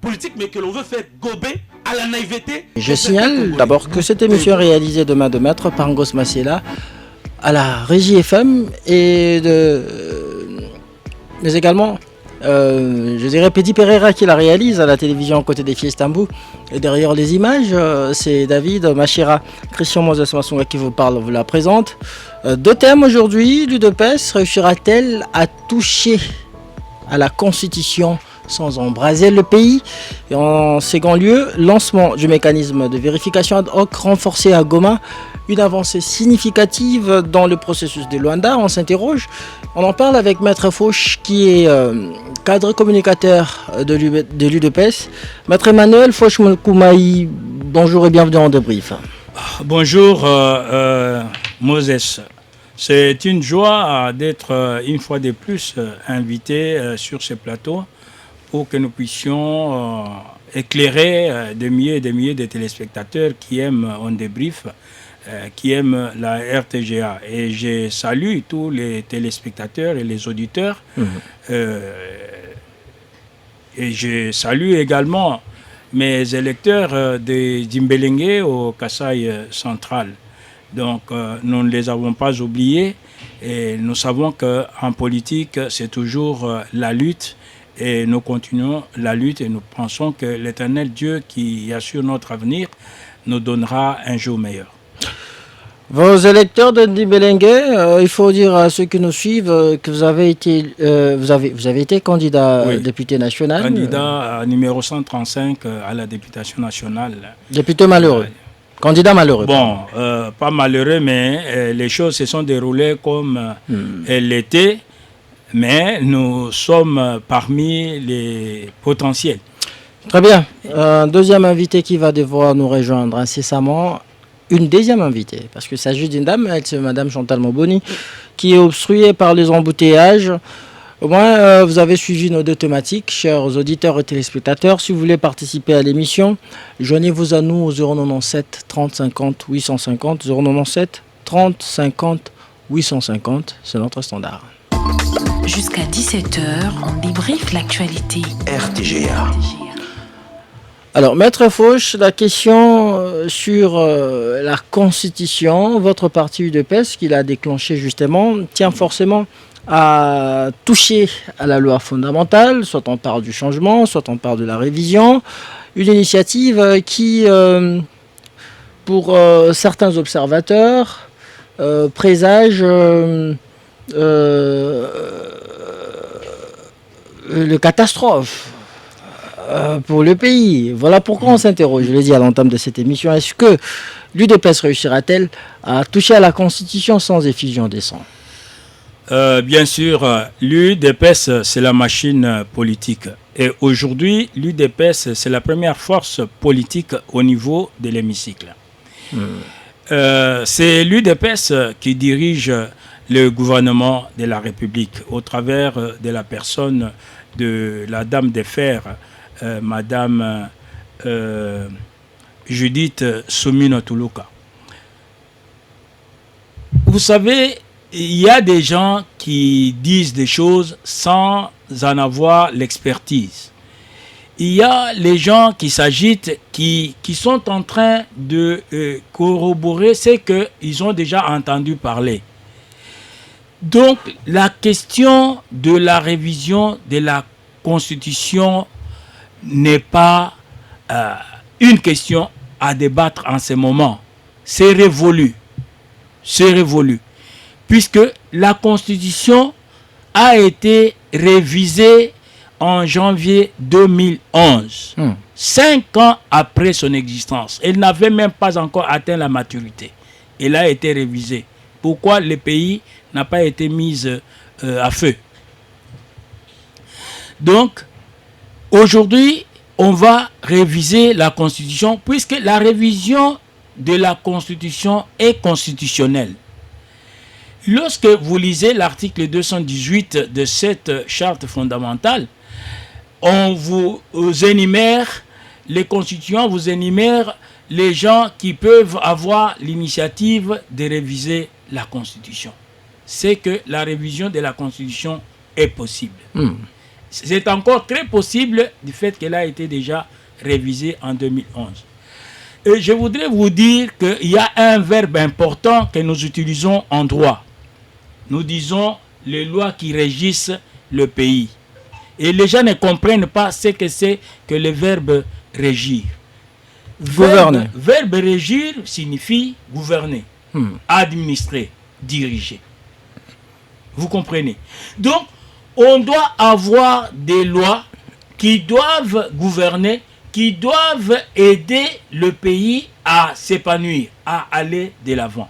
politique, mais que l'on veut faire gober à la naïveté. Je signale d'abord que cette émission est réalisée de main de maître par Ngos Masiela à la régie FM mais également je dirais Petit Pereira qui la réalise à la télévision côté des filles Istanbul. Et derrière les images, c'est David Machira, Christian Moses Massunga qui vous parle, vous la présente. Deux thèmes aujourd'hui. L'UDPS réussira-t-elle à toucher à la Constitution sans embraser le pays? Et en second lieu, lancement du mécanisme de vérification ad hoc renforcé à Goma, une avancée significative dans le processus de Luanda. On s'interroge, on en parle avec Maître Fauche qui est cadre communicateur de l'UDPS. Maître Emmanuel Fauche-Koumaï, bonjour et bienvenue en débrief. Bonjour Moses. C'est une joie d'être une fois de plus invité sur ce plateau pour que nous puissions éclairer des milliers et des milliers de téléspectateurs qui aiment On Débrief, qui aiment la RTGA. Et je salue tous les téléspectateurs et les auditeurs. Et je salue également mes électeurs de Dimbélengé au Kasaï central. Donc nous ne les avons pas oubliés et nous savons qu'en politique c'est toujours la lutte et nous continuons la lutte et nous pensons que l'éternel Dieu qui assure notre avenir nous donnera un jour meilleur. Vos électeurs de Dimbélengé, il faut dire à ceux qui nous suivent que vous avez été candidat député national. Candidat numéro 135 à la députation nationale. Député malheureux. Candidat malheureux. Bon, pas malheureux, mais les choses se sont déroulées comme elles l'étaient, mais nous sommes parmi les potentiels. Très bien. Un deuxième invité qui va devoir nous rejoindre incessamment. Une deuxième invitée, parce qu'il s'agit d'une dame, c'est Madame Chantal Moboni, qui est obstruée par les embouteillages. Au moins, vous avez suivi nos deux thématiques, chers auditeurs et téléspectateurs. Si vous voulez participer à l'émission, joignez-vous à nous au 097 30 50 850. 097 30 50 850, c'est notre standard. Jusqu'à 17h, on débriefe l'actualité. RTGA. Alors, Maître Fauche, la question sur la Constitution, votre parti UDPS, qui l'a déclenché justement, tient forcément à toucher à la loi fondamentale, soit on parle du changement, soit on parle de la révision, une initiative qui, pour certains observateurs, présage le catastrophe pour le pays. Voilà pourquoi on s'interroge, je l'ai dit à l'entame de cette émission, est-ce que l'UDPS réussira-t-elle à toucher à la Constitution sans effusion des sangs? Bien sûr, l'UDPS, c'est la machine politique. Et aujourd'hui, l'UDPS, c'est la première force politique au niveau de l'hémicycle. C'est l'UDPS qui dirige le gouvernement de la République au travers de la personne de la dame de fer, Madame Judith Soumino Tuluka. Vous savez, il y a des gens qui disent des choses sans en avoir l'expertise. Il y a les gens qui s'agitent, qui sont en train de corroborer ce qu'ils ont déjà entendu parler. Donc, la question de la révision de la Constitution n'est pas une question à débattre en ce moment. C'est révolu. C'est révolu. Puisque la Constitution a été révisée en janvier 2011. 5 ans après son existence. Elle n'avait même pas encore atteint la maturité. Elle a été révisée. Pourquoi le pays n'a pas été mis à feu? Donc, aujourd'hui, on va réviser la Constitution puisque la révision de la Constitution est constitutionnelle. Lorsque vous lisez l'article 218 de cette charte fondamentale, on vous énumère, les constituants vous énumèrent les gens qui peuvent avoir l'initiative de réviser la Constitution. C'est que la révision de la Constitution est possible. c'est encore très possible du fait qu'elle a été déjà révisée en 2011. Et je voudrais vous dire qu'il y a un verbe important que nous utilisons en droit. Nous disons les lois qui régissent le pays. Et les gens ne comprennent pas ce que c'est que le verbe régir. Gouverner. Verbe régir signifie gouverner, administrer, diriger. Vous comprenez? Donc, on doit avoir des lois qui doivent gouverner, qui doivent aider le pays à s'épanouir, à aller de l'avant.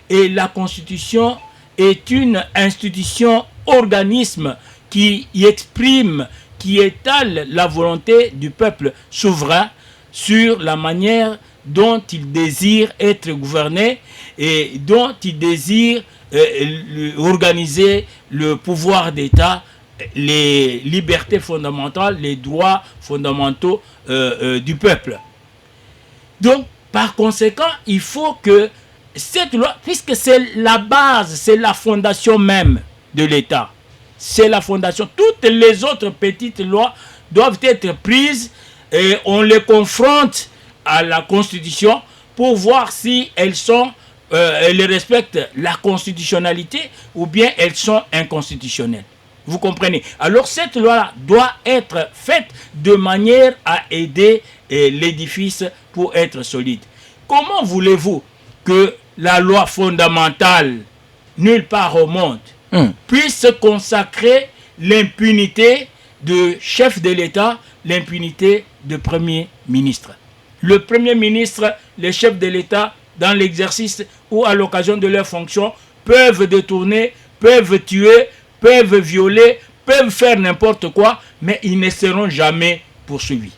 Et la Constitution est une institution, organisme qui exprime, qui étale la volonté du peuple souverain sur la manière dont il désire être gouverné et dont il désire organiser le pouvoir d'État, les libertés fondamentales, les droits fondamentaux du peuple. Donc, par conséquent, il faut que cette loi, puisque c'est la base, c'est la fondation même de l'État, c'est la fondation, toutes les autres petites lois doivent être prises et on les confronte à la Constitution pour voir si elles respectent la constitutionnalité ou bien elles sont inconstitutionnelles. Vous comprenez? Alors cette loi doit être faite de manière à aider l'édifice pour être solide. Comment voulez-vous que la loi fondamentale, nulle part au monde, puisse consacrer l'impunité de chef de l'État, l'impunité de Premier ministre? Le Premier ministre, les chefs de l'État, dans l'exercice ou à l'occasion de leurs fonctions, peuvent détourner, peuvent tuer, peuvent violer, peuvent faire n'importe quoi, mais ils ne seront jamais poursuivis.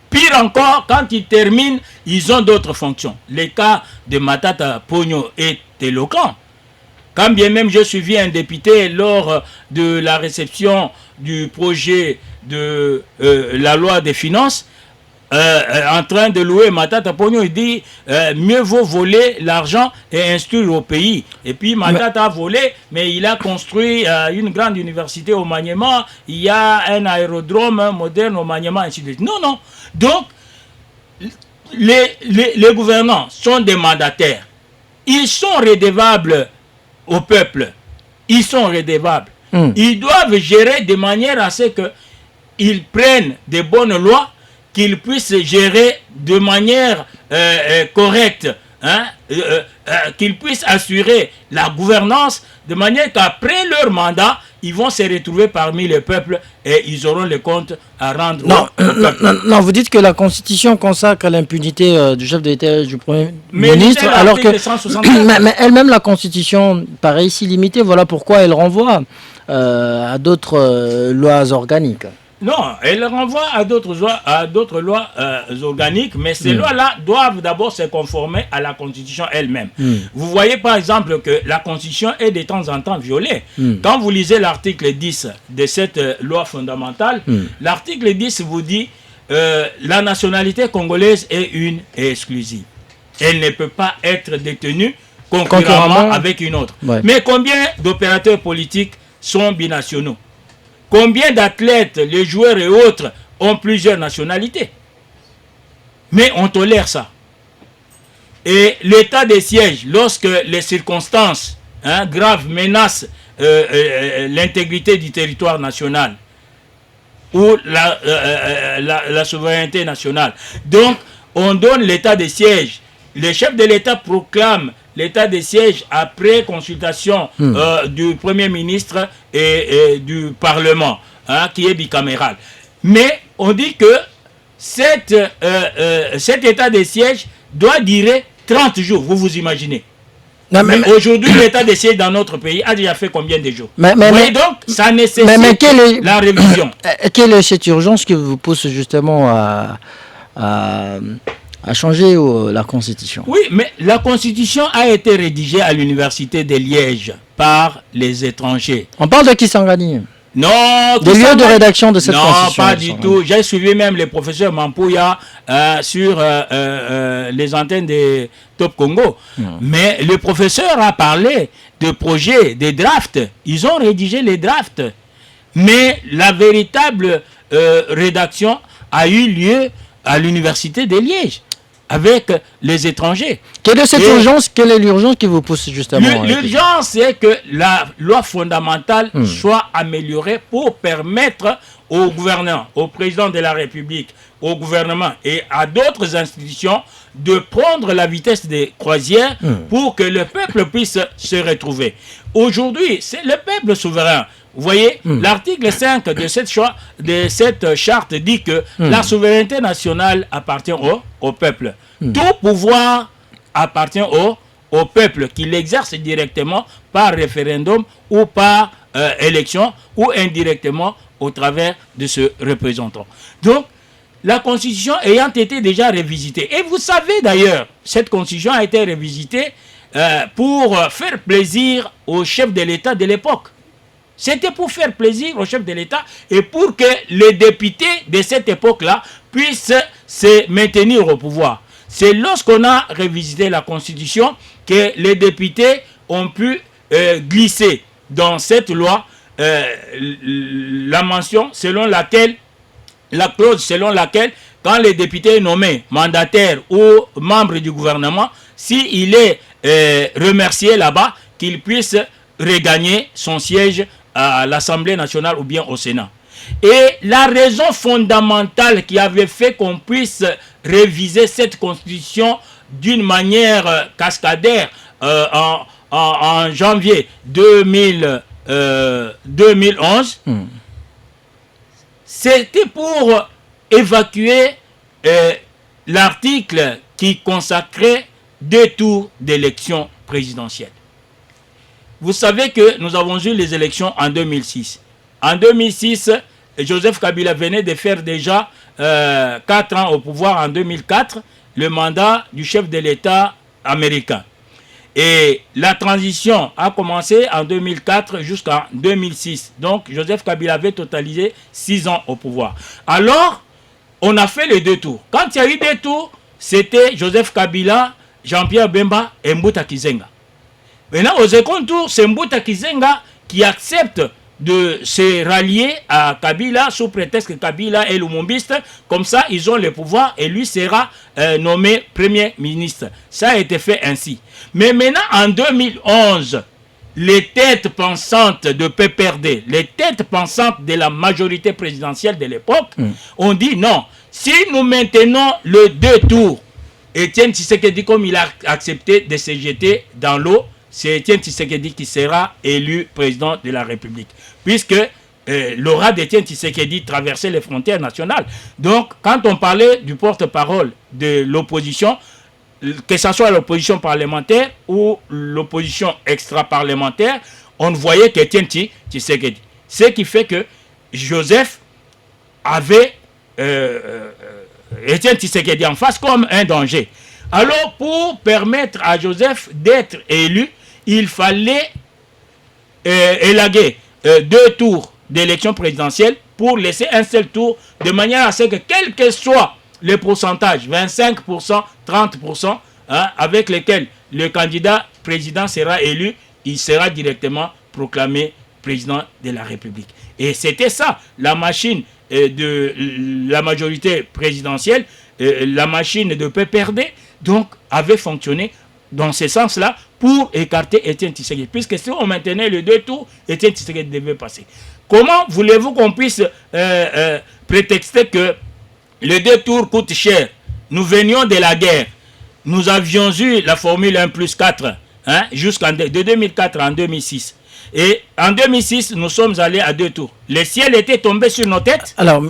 Pire encore, quand ils terminent, ils ont d'autres fonctions. Le cas de Matata Ponyo est éloquent. Quand bien même j'ai suivi un député lors de la réception du projet de la loi des finances, en train de louer Matata Ponyo, il dit mieux vaut voler l'argent et instruire au pays. Et puis Matata a volé, mais il a construit une grande université au Maniema, il y a un aérodrome moderne au Maniema, ainsi de suite. Non, non. Donc, les gouvernants sont des mandataires. Ils sont redevables au peuple. Ils sont redevables. Ils doivent gérer de manière à ce qu'ils prennent des bonnes lois, qu'ils puissent gérer de manière correcte, qu'ils puissent assurer la gouvernance de manière qu'après leur mandat, ils vont se retrouver parmi le peuple et ils auront les comptes à rendre au peuple. Non, vous dites que la Constitution consacre l'impunité du chef de l'État et du Premier ministre, alors que mais elle-même, la Constitution, paraît ici limitée. Voilà pourquoi elle renvoie à d'autres lois organiques. Non, elle renvoie à d'autres lois organiques, mais ces lois-là doivent d'abord se conformer à la Constitution elle-même. Vous voyez par exemple que la Constitution est de temps en temps violée. Quand vous lisez l'article 10 de cette loi fondamentale, l'article 10 vous dit la nationalité congolaise est une et exclusive. Elle ne peut pas être détenue concurremment avec une autre. Ouais. Mais combien d'opérateurs politiques sont binationaux? Combien d'athlètes, les joueurs et autres, ont plusieurs nationalités? Mais on tolère ça. Et l'état de siège, lorsque les circonstances graves menacent l'intégrité du territoire national ou la souveraineté nationale, donc on donne l'état de siège. Les chefs de l'État proclament l'état de siège après consultation du Premier ministre et du Parlement, qui est bicaméral. Mais on dit que cet état de siège doit durer 30 jours, vous vous imaginez. Non, mais aujourd'hui, l'état de siège dans notre pays a déjà fait combien de jours? Mais donc, ça nécessite la révision. Quelle est cette urgence qui vous pousse justement à changer la Constitution? Oui, mais la Constitution a été rédigée à l'Université de Liège par les étrangers. On parle de Kisangani? Non, des lieux de rédaction de cette Constitution. Non, pas du tout. J'ai suivi même le professeur Mampouya sur les antennes de Top Congo. Mais le professeur a parlé de projets, des drafts. Ils ont rédigé les drafts. Mais la véritable rédaction a eu lieu à l'université de Liège, avec les étrangers. Quelle est cette urgence? Quelle est l'urgence qui vous pousse justement? L'urgence, c'est que la loi fondamentale soit améliorée pour permettre au gouverneur, au président de la République, au gouvernement et à d'autres institutions de prendre la vitesse des croisières pour que le peuple puisse se retrouver. Aujourd'hui, c'est le peuple souverain. Vous voyez, l'article 5 de cette charte dit que la souveraineté nationale appartient au peuple. Tout pouvoir appartient au peuple qui l'exerce directement par référendum ou par élection ou indirectement au travers de ce représentant. Donc, la Constitution ayant été déjà révisitée, et vous savez d'ailleurs, cette Constitution a été révisitée pour faire plaisir au chef de l'État de l'époque. C'était pour faire plaisir au chef de l'État et pour que les députés de cette époque-là puissent se maintenir au pouvoir. C'est lorsqu'on a révisité la Constitution que les députés ont pu glisser dans cette loi la mention selon laquelle, la clause selon laquelle, quand le député est nommé mandataire ou membre du gouvernement, s'il est remercié là-bas, qu'il puisse regagner son siège à l'Assemblée nationale ou bien au Sénat. Et la raison fondamentale qui avait fait qu'on puisse réviser cette constitution d'une manière cascadaire en janvier 2011, c'était pour évacuer l'article qui consacrait 2 tours d'élection présidentielle. Vous savez que nous avons eu les élections en 2006. En 2006, Joseph Kabila venait de faire déjà 4 ans au pouvoir en 2004, le mandat du chef de l'État américain. Et la transition a commencé en 2004 jusqu'en 2006. Donc, Joseph Kabila avait totalisé 6 ans au pouvoir. Alors, on a fait les 2 tours. Quand il y a eu 2 tours, c'était Joseph Kabila, Jean-Pierre Bemba et Mbouta Kizenga. Maintenant, au second tour, c'est Mbouta Kizenga qui accepte de se rallier à Kabila sous prétexte que Kabila est lumumbiste. Comme ça, ils ont le pouvoir et lui sera nommé Premier ministre. Ça a été fait ainsi. Mais maintenant, en 2011, les têtes pensantes de PPRD, les têtes pensantes de la majorité présidentielle de l'époque, ont dit non, si nous maintenons le 2 tours, Étienne Tshisekedi, comme il a accepté de se jeter dans l'eau, c'est Étienne Tshisekedi qui sera élu président de la République. Puisque l'aura d'Étienne Tshisekedi traversait les frontières nationales. Donc, quand on parlait du porte-parole de l'opposition, que ce soit l'opposition parlementaire ou l'opposition extra-parlementaire, on ne voyait qu'Étienne Tshisekedi. Ce qui fait que Joseph avait Étienne Tshisekedi en face comme un danger. Alors, pour permettre à Joseph d'être élu, il fallait élaguer 2 tours d'élection présidentielle pour laisser un seul tour, de manière à ce que, quel que soit le pourcentage, 25%, 30%, avec lesquels le candidat président sera élu, il sera directement proclamé président de la République. Et c'était ça, la machine de la majorité présidentielle, la machine de PPRD, donc, avait fonctionné dans ce sens-là pour écarter Étienne Tshisekedi. Puisque si on maintenait les 2 tours, Étienne Tshisekedi devait passer. Comment voulez-vous qu'on puisse prétexter que les 2 tours coûtent cher? Nous venions de la guerre. Nous avions eu la formule 1+4 de 2004 en 2006. Et en 2006, nous sommes allés à 2 tours. Le ciel était tombé sur nos têtes. Alors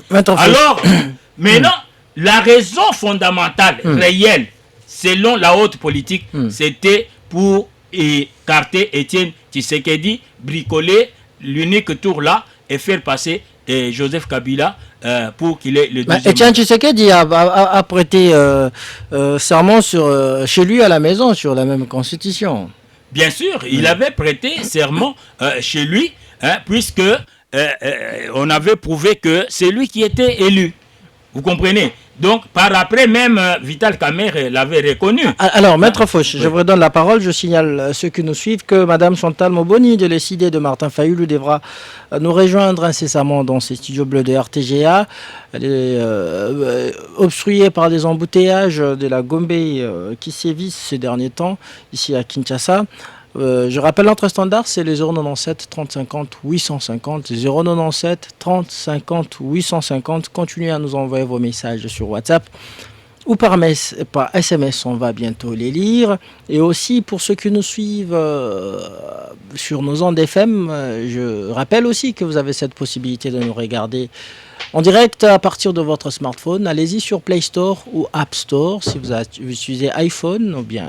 maintenant, la raison fondamentale, réelle, selon la haute politique, c'était pour écarter Étienne Tshisekedi, bricoler l'unique tour là et faire passer Joseph Kabila pour qu'il ait le deuxième. Étienne Tshisekedi a prêté serment chez lui à la maison sur la même constitution. Bien sûr, il avait prêté serment chez lui, puisque on avait prouvé que c'est lui qui était élu. Vous comprenez? Donc, par après, même Vital Kamerhe l'avait reconnu. Alors, Maître Fauche, je vous redonne la parole. Je signale à ceux qui nous suivent que Madame Chantal Moboni de l'ECD de Martin Fayoulou devra nous rejoindre incessamment dans ces studios bleus de RTGA. Elle est obstruée par des embouteillages de la Gombe qui sévissent ces derniers temps, ici à Kinshasa. Je rappelle notre standard, c'est les 097 30 50 850, 097 30 50 850. Continuez à nous envoyer vos messages sur WhatsApp ou par SMS, on va bientôt les lire. Et aussi pour ceux qui nous suivent sur nos ondes FM, je rappelle aussi que vous avez cette possibilité de nous regarder en direct à partir de votre smartphone. Allez-y sur Play Store ou App Store si vous utilisez iPhone ou bien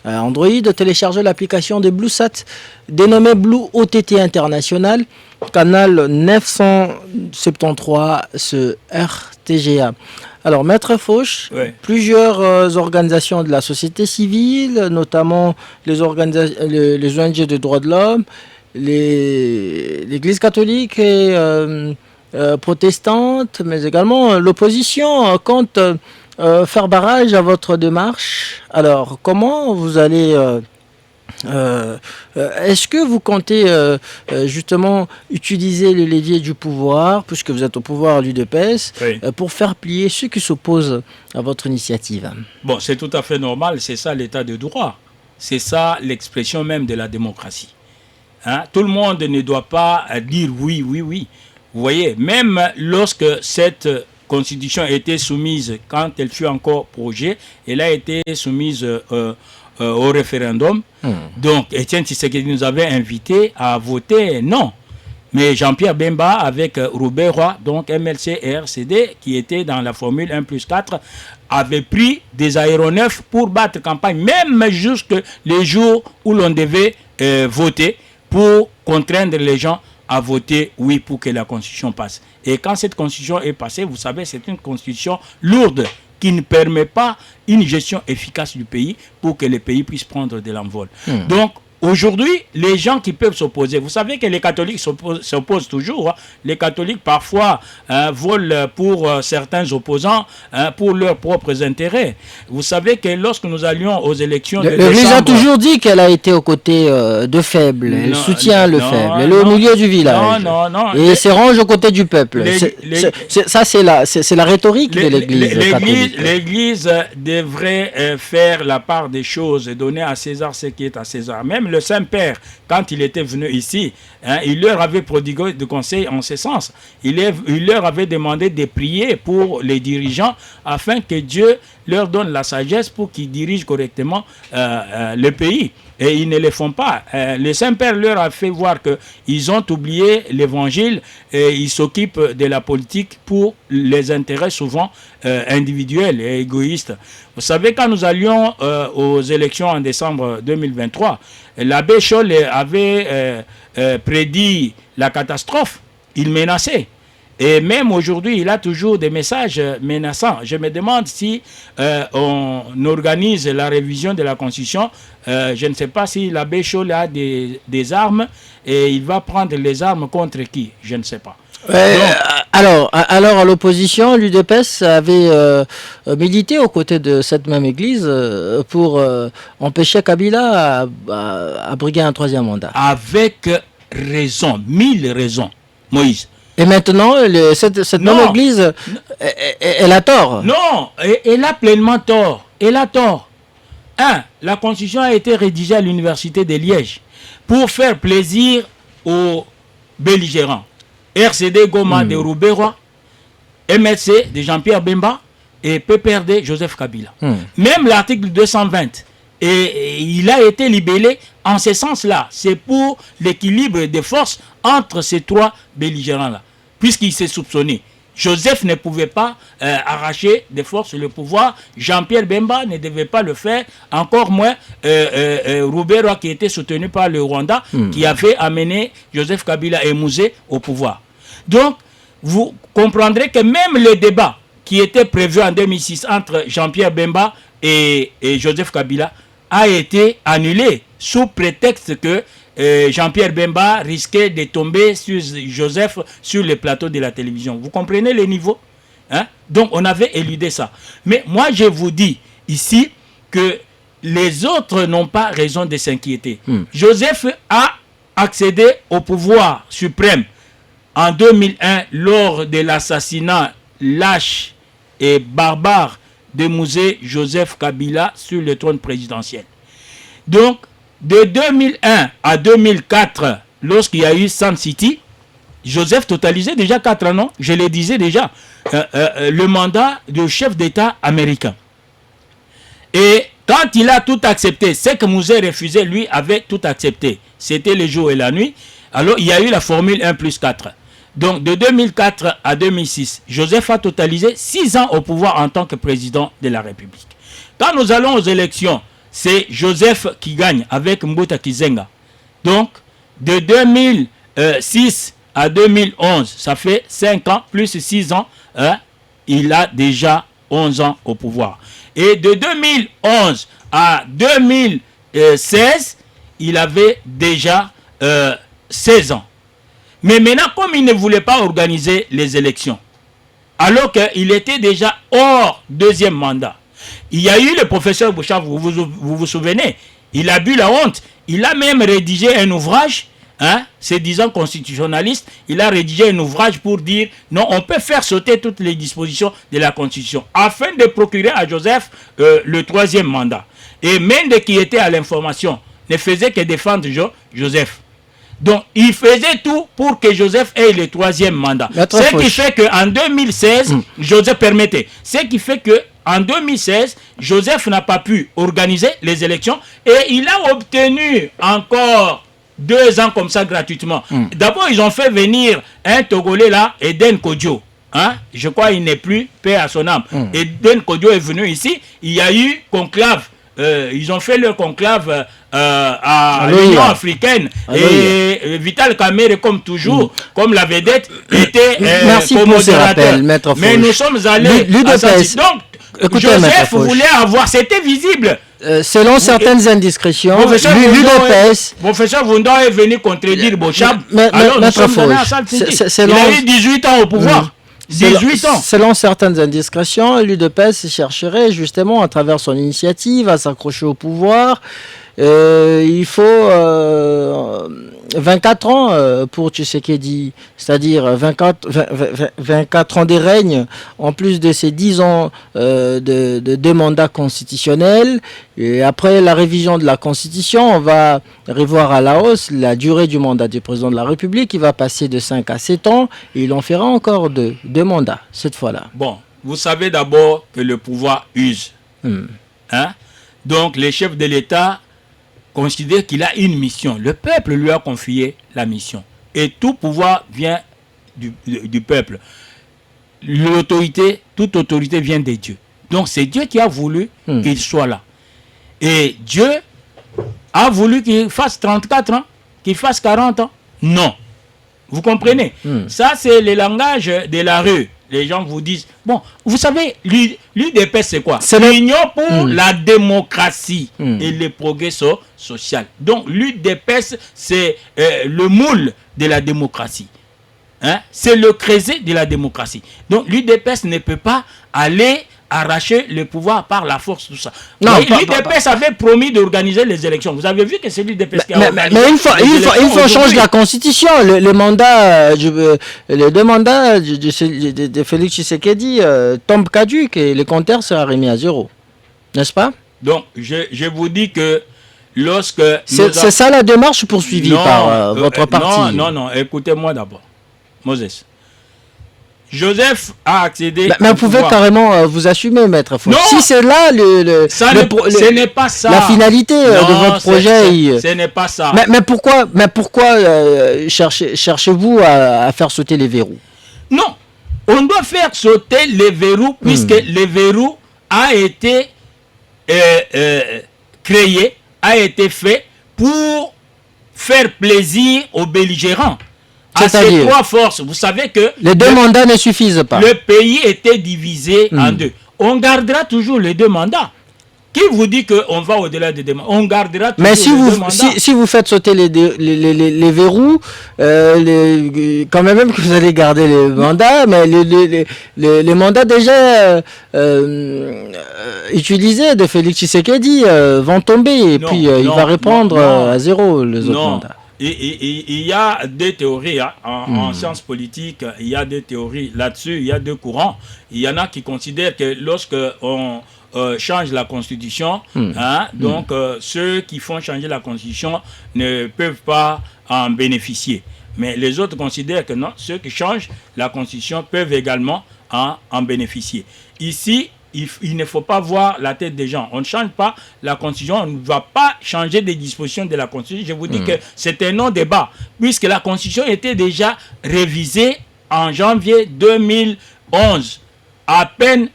Android. Téléchargez l'application de BlueSat dénommée Blue OTT International, canal 973 ce RTGA. Alors, Maître Fauche, plusieurs organisations de la société civile, notamment les ONG de droits de l'homme, l'Église catholique et protestante, mais également l'opposition compte faire barrage à votre démarche. Alors, comment vous allez... est-ce que vous comptez justement utiliser le levier du pouvoir, puisque vous êtes au pouvoir à l'UDPS, pour faire plier ceux qui s'opposent à votre initiative? Bon, c'est tout à fait normal, c'est ça l'état de droit. C'est ça l'expression même de la démocratie. Hein? Tout le monde ne doit pas dire oui, oui, oui. Vous voyez, même lorsque cette constitution a été soumise, quand elle fut encore projet, elle a été soumise au référendum. Donc, Étienne Tshisekedi nous avait invités à voter non. Mais Jean-Pierre Bemba avec Robert Roy, donc MLC et RCD, qui était dans la formule 1+4, avait pris des aéronefs pour battre campagne, même jusque les jours où l'on devait voter, pour contraindre les gens à voter oui pour que la constitution passe. Et quand cette constitution est passée, vous savez, c'est une constitution lourde qui ne permet pas une gestion efficace du pays pour que le pays puisse prendre de l'envol. Donc, aujourd'hui, les gens qui peuvent s'opposer, vous savez que les catholiques s'opposent toujours. Hein. Les catholiques, parfois, volent pour certains opposants pour leurs propres intérêts. Vous savez que lorsque nous allions aux élections de décembre... L'Église a toujours dit qu'elle a été aux côtés de faibles. Elle soutient le faible. Elle est au milieu du village. Non. Et se range aux côtés du peuple. Ça, c'est la rhétorique de l'Église catholique. L'Église devrait faire la part des choses et donner à César ce qui est à César. Même le Saint-Père, quand il était venu ici, il leur avait prodigué de conseils en ce sens. Il leur avait demandé de prier pour les dirigeants afin que Dieu leur donne la sagesse pour qu'ils dirigent correctement le pays. Et ils ne le font pas. Le Saint-Père leur a fait voir qu'ils ont oublié l'évangile et ils s'occupent de la politique pour les intérêts souvent individuels et égoïstes. Vous savez, quand nous allions aux élections en décembre 2023, l'abbé Scholl avait prédit la catastrophe. Il menaçait. Et même aujourd'hui, il a toujours des messages menaçants. Je me demande si on organise la révision de la Constitution. Je ne sais pas si l'abbé Scholl a des armes et il va prendre les armes contre qui. Je ne sais pas. Alors, à l'opposition, l'UDPS avait milité aux côtés de cette même église pour empêcher Kabila à briguer un troisième mandat. Avec raison, 1000 raisons, Moïse. Et maintenant, cette même église, elle a tort. Non, elle a pleinement tort. Elle a tort. La constitution a été rédigée à l'université de Liège pour faire plaisir aux belligérants. RCD Goma de Rouberois, MSC de Jean-Pierre Bemba et PPRD Joseph Kabila. Même l'article 220, et il a été libellé en ce sens-là. C'est pour l'équilibre des forces entre ces trois belligérants-là, puisqu'il s'est soupçonné. Joseph ne pouvait pas arracher de force le pouvoir. Jean-Pierre Bemba ne devait pas le faire. Encore moins Rouberois, qui était soutenu par le Rwanda, qui avait amené Joseph Kabila et Mouzé au pouvoir. Donc, vous comprendrez que même le débat qui était prévu en 2006 entre Jean-Pierre Bemba et Joseph Kabila a été annulé sous prétexte que Jean-Pierre Bemba risquait de tomber sur Joseph sur le plateau de la télévision. Vous comprenez les niveaux? Hein? Donc, on avait éludé ça. Mais moi, je vous dis ici que les autres n'ont pas raison de s'inquiéter. Joseph a accédé au pouvoir suprême en 2001 lors de l'assassinat lâche et barbare de Mouzé Joseph Kabila sur le trône présidentiel. Donc, de 2001 à 2004, lorsqu'il y a eu Sun City, Joseph totalisait déjà 4 ans, non? Je le disais déjà, le mandat de chef d'État américain. Et quand il a tout accepté, ce que Mouzé refusait, lui avait tout accepté. C'était le jour et la nuit. Alors, il y a eu la formule 1+4. Donc, de 2004 à 2006, Joseph a totalisé 6 ans au pouvoir en tant que président de la République. Quand nous allons aux élections, c'est Joseph qui gagne avec Mbouta Kizenga. Donc, de 2006 à 2011, ça fait 5 ans plus 6 ans, hein, il a déjà 11 ans au pouvoir. Et de 2011 à 2016, il avait déjà 16 ans. Mais maintenant, comme il ne voulait pas organiser les élections, alors qu'il était déjà hors deuxième mandat, il y a eu le professeur Bouchard, vous vous souvenez, il a bu la honte. Il a même rédigé un ouvrage, hein, se disant constitutionnaliste, il a rédigé un ouvrage pour dire non, on peut faire sauter toutes les dispositions de la Constitution afin de procurer à Joseph le troisième mandat. Et Mende, qui était à l'information, ne faisait que défendre Joseph. Donc, il faisait tout pour que Joseph ait le troisième mandat. Ce qui fait qu'en 2016, Joseph permettait. Ce qui fait qu'en 2016, Joseph n'a pas pu organiser les élections et il a obtenu encore 2 ans comme ça gratuitement. D'abord, ils ont fait venir un Togolais là, Eden Kodjo. Hein? Je crois qu'il n'est plus, paix à son âme. Eden Kodjo est venu ici, il y a eu conclave. Ils ont fait leur conclave à l'Union africaine et Vital Kamerhe, comme toujours, comme la vedette, était Merci pour ce rappel, Maître Fauche. Mais nous sommes allés à Santi. Donc, écoutez, Joseph voulait avoir, c'était visible. Selon certaines indiscrétions, l'UDPS... Professeur Vundon est venu contredire Bochab. Alors nous sommes allés à Santi. Il a eu 18 ans au pouvoir. 18 ans. Selon certaines indiscrétions, l'UDPS chercherait justement à travers son initiative à s'accrocher au pouvoir. Il faut 24 ans pour Tshisekedi, c'est-à-dire 24 ans de règne, en plus de ces 10 ans de 2 mandats constitutionnels. Et après la révision de la Constitution, on va revoir à la hausse la durée du mandat du président de la République. Il va passer de 5 à 7 ans et il en fera encore 2 mandats cette fois-là. Bon, vous savez d'abord que le pouvoir use. Hein? Donc les chefs de l'État considèrent qu'il a une mission. Le peuple lui a confié la mission. Et tout pouvoir vient du peuple. L'autorité, toute autorité vient de Dieu. Donc c'est Dieu qui a voulu qu'il soit là. Et Dieu a voulu qu'il fasse 34 ans, qu'il fasse 40 ans. Non. Vous comprenez? Ça, c'est le langage de la rue. Les gens vous disent, bon, vous savez, l'UDPS, c'est quoi? C'est l'Union pour la démocratie et le progrès social. Donc, l'UDPS, c'est le moule de la démocratie. Hein? C'est le creuset de la démocratie. Donc, l'UDPS ne peut pas aller arracher le pouvoir par la force, tout ça. L'UDPS avait promis d'organiser les élections. Vous avez vu que c'est l'UDPS qui a organisé. Mais il faut changer la constitution. Les 2 mandats de Félix Tshisekedi tombent caduques et le compteur sera remis à 0. N'est-ce pas? Donc, je vous dis que lorsque... C'est ça la démarche poursuivie par votre parti. Non, écoutez-moi d'abord. Moses. Joseph a accédé. Mais vous pouvez carrément vous assumer, Maître Fauche. Si c'est là ce n'est pas ça. La finalité de votre projet. Ce n'est pas ça. Mais pourquoi cherchez-vous à faire sauter les verrous? Non, on doit faire sauter les verrous puisque le verrou a été créé, a été fait pour faire plaisir aux belligérants. À ces 3 forces, vous savez que... Les 2 mandats ne suffisent pas. Le pays était divisé en 2. On gardera toujours les 2 mandats. Qui vous dit qu'on va au-delà des 2 mandats? On gardera toujours Mais si les vous, 2 mandats. si vous faites sauter les verrous, quand même que vous allez garder les mandats, mais les mandats déjà utilisés de Félix Tshisekedi vont tomber, et Non, puis il non, va répondre non, à zéro les autres non. mandats. Il y a des théories en sciences politiques, il y a des théories là-dessus, il y a 2 courants. Il y en a qui considèrent que lorsque on change la Constitution, donc ceux qui font changer la Constitution ne peuvent pas en bénéficier. Mais les autres considèrent que non, ceux qui changent la Constitution peuvent également en bénéficier. Ici, il ne faut pas voir la tête des gens. On ne change pas la Constitution, on ne va pas changer des dispositions de la Constitution. Je vous dis que c'est un non-débat, puisque la Constitution était déjà révisée en janvier 2011. À peine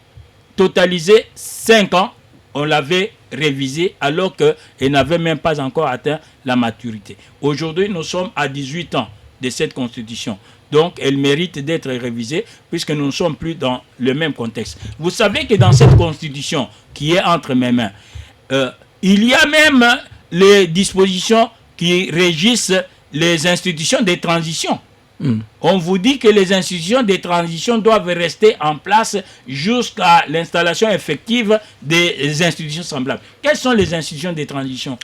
totalisé 5 ans, on l'avait révisée alors qu'elle n'avait même pas encore atteint la maturité. Aujourd'hui, nous sommes à 18 ans de cette Constitution. Donc, elle mérite d'être révisée puisque nous ne sommes plus dans le même contexte. Vous savez que dans cette Constitution qui est entre mes mains, il y a même les dispositions qui régissent les institutions de transition. On vous dit que les institutions de transition doivent rester en place jusqu'à l'installation effective des institutions semblables. Quelles sont les institutions de transition?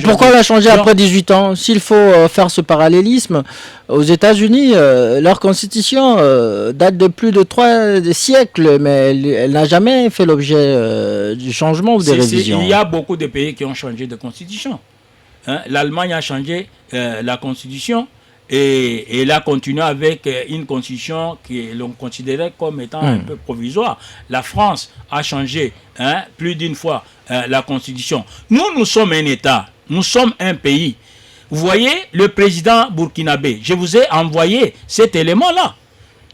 Pourquoi la changer après 18 ans? S'il faut faire ce parallélisme, aux États-Unis, leur constitution date de plus de 3 siècles, mais elle n'a jamais fait l'objet du changement ou des révisions. Il y a beaucoup de pays qui ont changé de constitution. L'Allemagne a changé la constitution. Et elle a continué avec une constitution que l'on considérait comme étant un peu provisoire. La France a changé plus d'une fois la constitution. Nous sommes un État, nous sommes un pays. Vous voyez, le président burkinabé, je vous ai envoyé cet élément-là.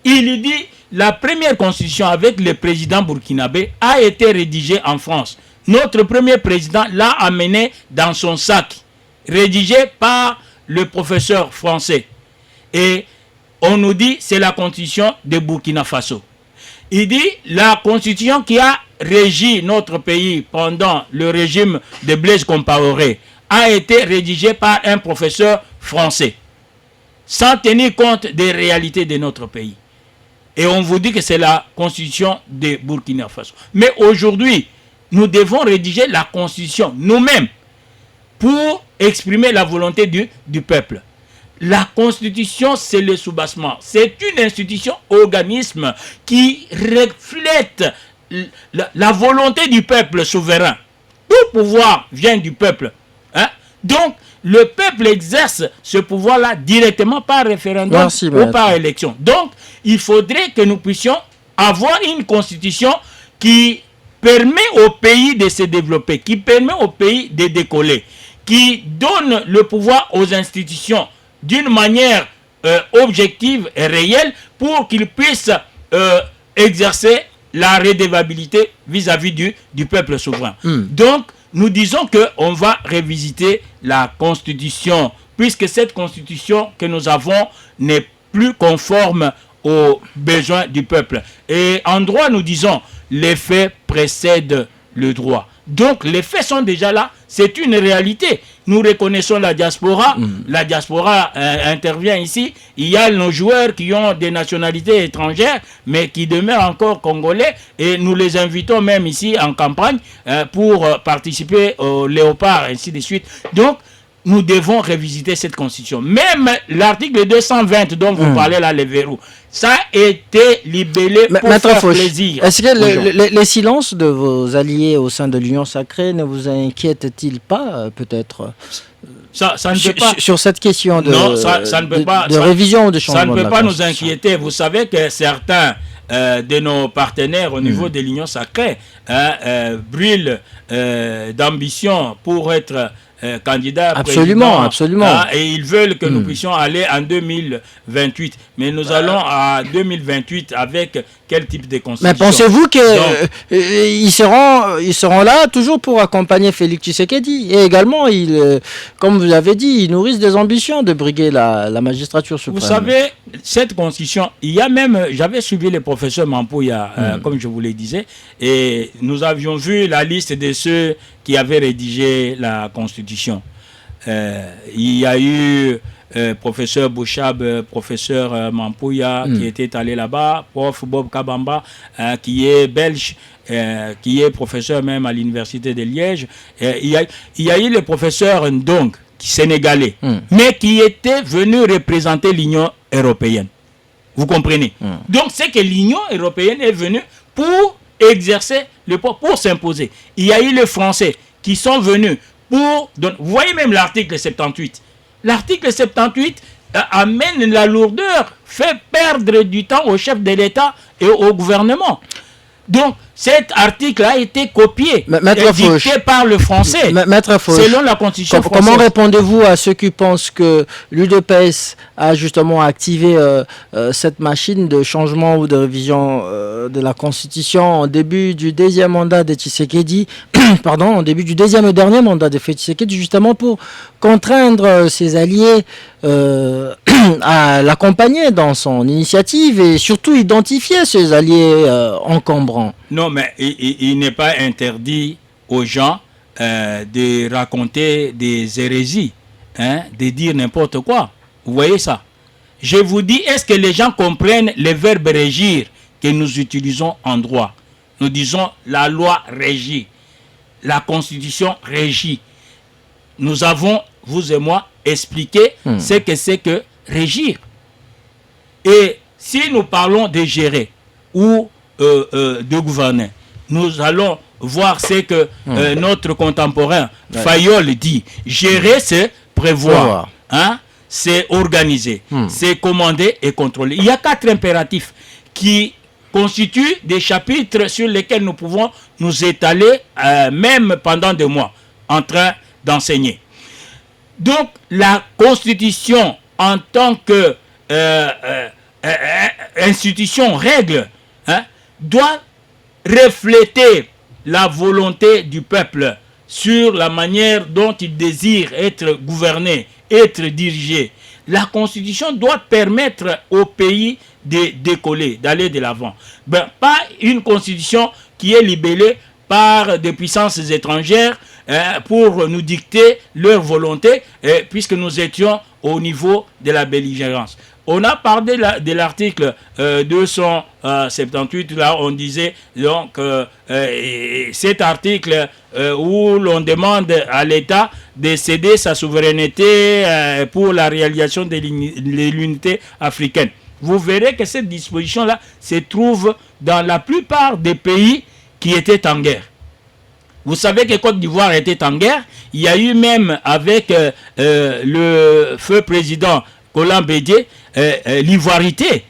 Il dit, la première constitution avec le président burkinabé a été rédigée en France. Notre premier président l'a amené dans son sac, rédigé par le professeur français. Et on nous dit c'est la constitution de Burkina Faso. Il dit la constitution qui a régi notre pays pendant le régime de Blaise Compaoré a été rédigée par un professeur français, sans tenir compte des réalités de notre pays. Et on vous dit que c'est la constitution de Burkina Faso. Mais aujourd'hui, nous devons rédiger la constitution nous-mêmes pour exprimer la volonté du peuple. La constitution, c'est le soubassement. C'est une institution, organisme qui reflète la volonté du peuple souverain. Tout pouvoir vient du peuple. Donc, le peuple exerce ce pouvoir-là directement par référendum ou par élection. Donc, il faudrait que nous puissions avoir une constitution qui permet au pays de se développer, qui permet au pays de décoller, qui donne le pouvoir aux institutions d'une manière objective et réelle pour qu'ils puissent exercer la redevabilité vis-à-vis du peuple souverain. Donc, nous disons qu'on va revisiter la Constitution, puisque cette Constitution que nous avons n'est plus conforme aux besoins du peuple. Et en droit, nous disons, les faits précèdent le droit. Donc, les faits sont déjà là, c'est une réalité. Nous reconnaissons la diaspora. La diaspora intervient ici. Il y a nos joueurs qui ont des nationalités étrangères, mais qui demeurent encore congolais. Et nous les invitons même ici en campagne pour participer au Léopard, ainsi de suite. Donc, nous devons revisiter cette constitution. Même l'article 220 dont vous parlez là, les verrous, ça a été libellé pour faire plaisir. Est-ce que les silences de vos alliés au sein de l'Union sacrée ne vous inquiètent-ils pas, peut-être ça ne peut pas. Sur cette question de, non, ça ne peut pas, de révision ou de changement. Ça ne peut pas nous inquiéter. Vous savez que certains de nos partenaires au niveau de l'Union sacrée brûlent d'ambition pour être candidat Absolument, président, absolument. Et ils veulent que nous puissions aller en 2028. Mais nous allons à 2028 avec quel type de constitution? Mais pensez-vous qu'ils seront là toujours pour accompagner Félix Tshisekedi? Et également, comme vous l'avez dit, ils nourrissent des ambitions de briguer la magistrature suprême. Vous savez, cette constitution, il y a même, j'avais suivi le professeur Mampouya, comme je vous le disais, et nous avions vu la liste de ceux qui avaient rédigé la constitution. Il y a eu professeur Bouchab, professeur Mampouya, qui était allé là-bas, prof Bob Kabamba, qui est belge, qui est professeur même à l'université de Liège. Il y a eu le professeur Ndong, sénégalais, mais qui était venu représenter l'Union européenne. Vous comprenez? Donc c'est que l'Union européenne est venue pour exercer le pouvoir, pour s'imposer. Il y a eu les Français qui sont venus pour... Vous voyez même l'article 78. L'article 78 amène la lourdeur, fait perdre du temps au chef de l'État et au gouvernement. Donc, cet article a été copié, dicté par le Français, selon la Constitution française. Comment répondez-vous à ceux qui pensent que l'UDPS a justement activé cette machine de changement ou de révision de la Constitution en début du deuxième mandat de Tshisekedi, pardon, en début du deuxième et dernier mandat de Tshisekedi, justement pour contraindre ses alliés à l'accompagner dans son initiative et surtout identifier ses alliés encombrants? Non, mais il n'est pas interdit aux gens de raconter des hérésies, de dire n'importe quoi. Vous voyez ça? Je vous dis, est-ce que les gens comprennent le verbe régir que nous utilisons en droit? Nous disons la loi régit, la Constitution régit. Nous avons, vous et moi, expliqué ce que c'est que régir. Et si nous parlons de gérer ou de gouverner, nous allons voir ce que notre contemporain Fayol dit. Gérer, c'est prévoir. C'est organiser, c'est commander et contrôler. Il y a 4 impératifs qui constituent des chapitres sur lesquels nous pouvons nous étaler même pendant des mois en train d'enseigner. Donc, la Constitution en tant que institution, règle, doit refléter la volonté du peuple sur la manière dont il désire être gouverné, être dirigé. La Constitution doit permettre au pays de décoller, d'aller de l'avant. Pas une Constitution qui est libellée par des puissances étrangères pour nous dicter leur volonté, puisque nous étions au niveau de la belligérance. On a parlé de l'article 278, là on disait donc cet article où l'on demande à l'État de céder sa souveraineté pour la réalisation de l'unité africaine. Vous verrez que cette disposition-là se trouve dans la plupart des pays qui étaient en guerre. Vous savez que Côte d'Ivoire était en guerre. Il y a eu même avec le feu président Kolan Bédié l'ivoirité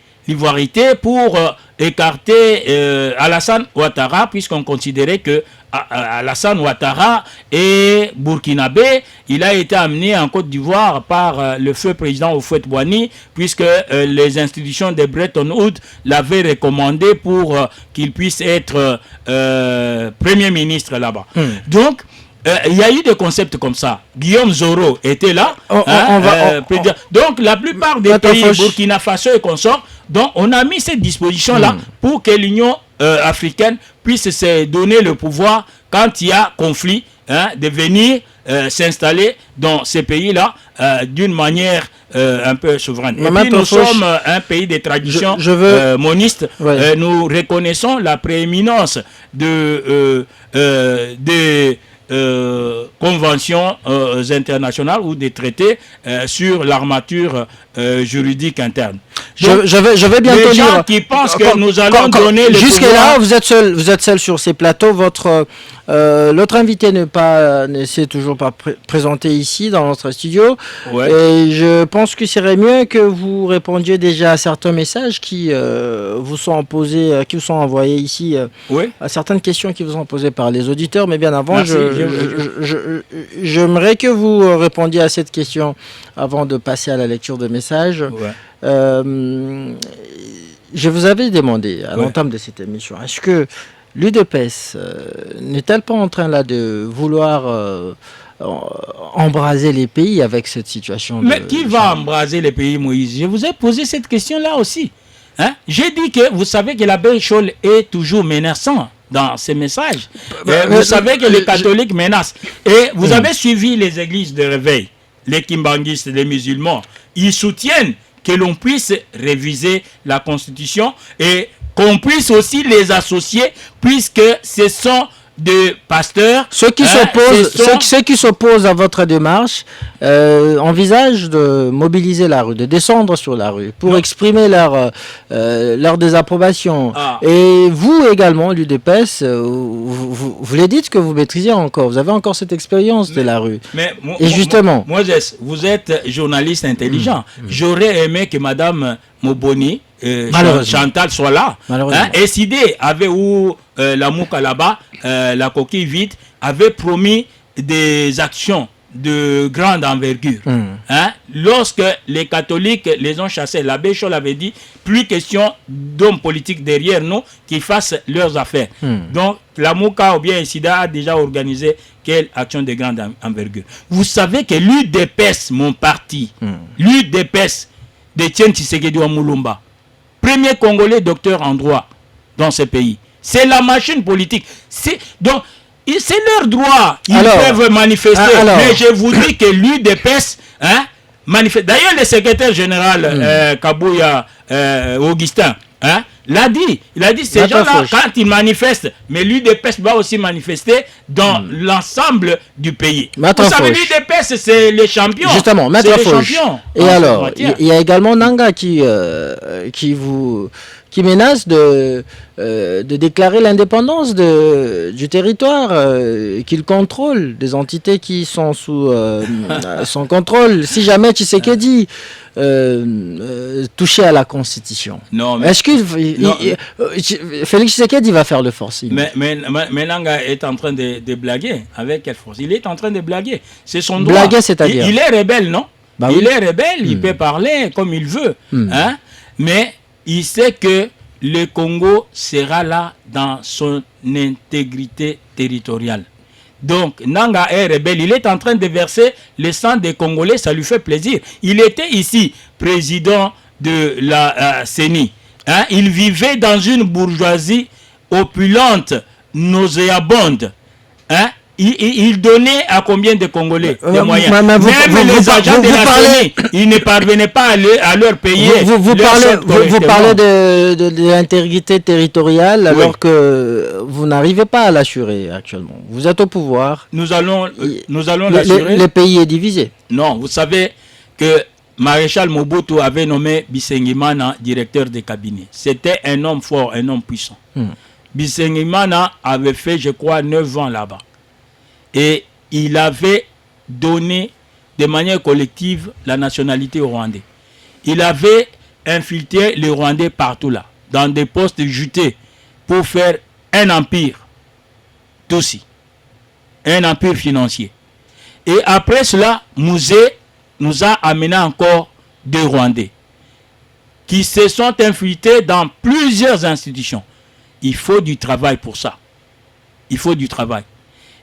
pour écarter Alassane Ouattara, puisqu'on considérait que Alassane Ouattara est burkinabé. Il a été amené en Côte d'Ivoire par le feu président Houphouët-Boigny, puisque les institutions de Bretton Woods l'avaient recommandé pour qu'il puisse être Premier ministre là-bas. Donc, il y a eu des concepts comme ça. Guillaume Zoro était là. Donc, la plupart des pays, Burkina Faso et consorts, donc on a mis cette disposition-là pour que l'Union africaine puisse se donner le pouvoir quand il y a conflit, de venir s'installer dans ces pays-là d'une manière un peu souveraine. Et puis nous sommes un pays de tradition moniste. Nous reconnaissons la prééminence des conventions internationales ou des traités sur l'armature juridique interne. Je vais bientôt les gens lire. qui pensent que nous allons donner le jusque pouvoir... là, vous êtes seul sur ces plateaux. L'autre invité ne s'est toujours pas présenté ici dans notre studio. Ouais. Et je pense que serait mieux que vous répondiez déjà à certains messages qui vous sont posés, qui vous sont envoyés ici, Oui. à certaines questions qui vous sont posées par les auditeurs. Mais bien avant, Merci, j'aimerais que vous répondiez à cette question avant de passer à la lecture de messages. Ouais. Je vous avais demandé à Ouais. l'entame de cette émission, est-ce que l'UDPS n'est-elle pas en train là de vouloir embraser les pays avec cette situation Mais qui va embraser les pays, Moïse? Je vous ai posé cette question-là aussi. Hein? J'ai dit que vous savez que l'abbé Scholl est toujours menaçant dans ses messages. Vous savez que les catholiques menacent. Et vous avez suivi les églises de réveil, les kimbanguistes, les musulmans. Ils soutiennent que l'on puisse réviser la Constitution et qu'on puisse aussi les associer, puisque ce sont des pasteurs. Ceux qui s'opposent à votre démarche envisagent de mobiliser la rue, de descendre sur la rue pour exprimer leur désapprobation. Et vous également, l'UDPS, vous les dites que vous maîtrisez encore, vous avez encore cette expérience de la rue. Et justement... Moses, vous êtes journaliste intelligent. J'aurais aimé que Madame Moboni, Chantal soit là. Et Sidé avait la mouka là-bas, la coquille vide, avait promis des actions de grande envergure. Lorsque les catholiques les ont chassés, l'abbé Scholl avait dit plus question d'hommes politiques derrière nous qui fassent leurs affaires. Donc la mouka ou bien Sida a déjà organisé quelle action de grande envergure. Vous savez que l'UDPS, mon parti, l'UDPS de Etienne Tshisekedi Mulumba, premier Congolais docteur en droit dans ce pays. C'est la machine politique. Donc, c'est leur droit. Ils peuvent manifester. Mais je vous dis que l'UDPS manifeste. D'ailleurs, le secrétaire général Kabouya Augustin l'a dit. Il a dit ces gens-là, quand ils manifestent, mais l'UDPS va aussi manifester dans l'ensemble du pays. Vous savez, l'UDPS, c'est les champions. Justement, Maître Fauche. Et alors, il y a également Nanga qui menace de déclarer l'indépendance du territoire qu'il contrôle, des entités qui sont sous son contrôle, si jamais Tshisekedi touché à la Constitution. Non, mais... Est-ce que Félix Tshisekedi va faire le forcing? Mais Nanga est en train de blaguer. Avec quelle force? Il est en train de blaguer. C'est son droit. Blaguer, c'est-à-dire? Il est rebelle, non? Il est rebelle, il peut parler comme il veut. Mais il sait que le Congo sera là dans son intégrité territoriale. Donc, Nanga est rebelle. Il est en train de verser le sang des Congolais. Ça lui fait plaisir. Il était ici, président de la CENI. Il vivait dans une bourgeoisie opulente, nauséabonde. Il donnait à combien de Congolais des moyens? Même les agents de la CENI, ils ne parvenaient pas à leur payer. Vous parlez de l'intégrité territoriale alors que vous n'arrivez pas à l'assurer actuellement. Vous êtes au pouvoir. Nous allons l'assurer. Le pays est divisé. Non, vous savez que Maréchal Mobutu avait nommé Bisengimana directeur de cabinet. C'était un homme fort, un homme puissant. Bisengimana avait fait, je crois, 9 ans là-bas. Et il avait donné de manière collective la nationalité au Rwandais. Il avait infiltré les Rwandais partout là, dans des postes jutés pour faire un empire aussi, un empire financier. Et après cela, Mouzé nous a amené encore 2 Rwandais qui se sont infiltrés dans plusieurs institutions. Il faut du travail pour ça. Il faut du travail.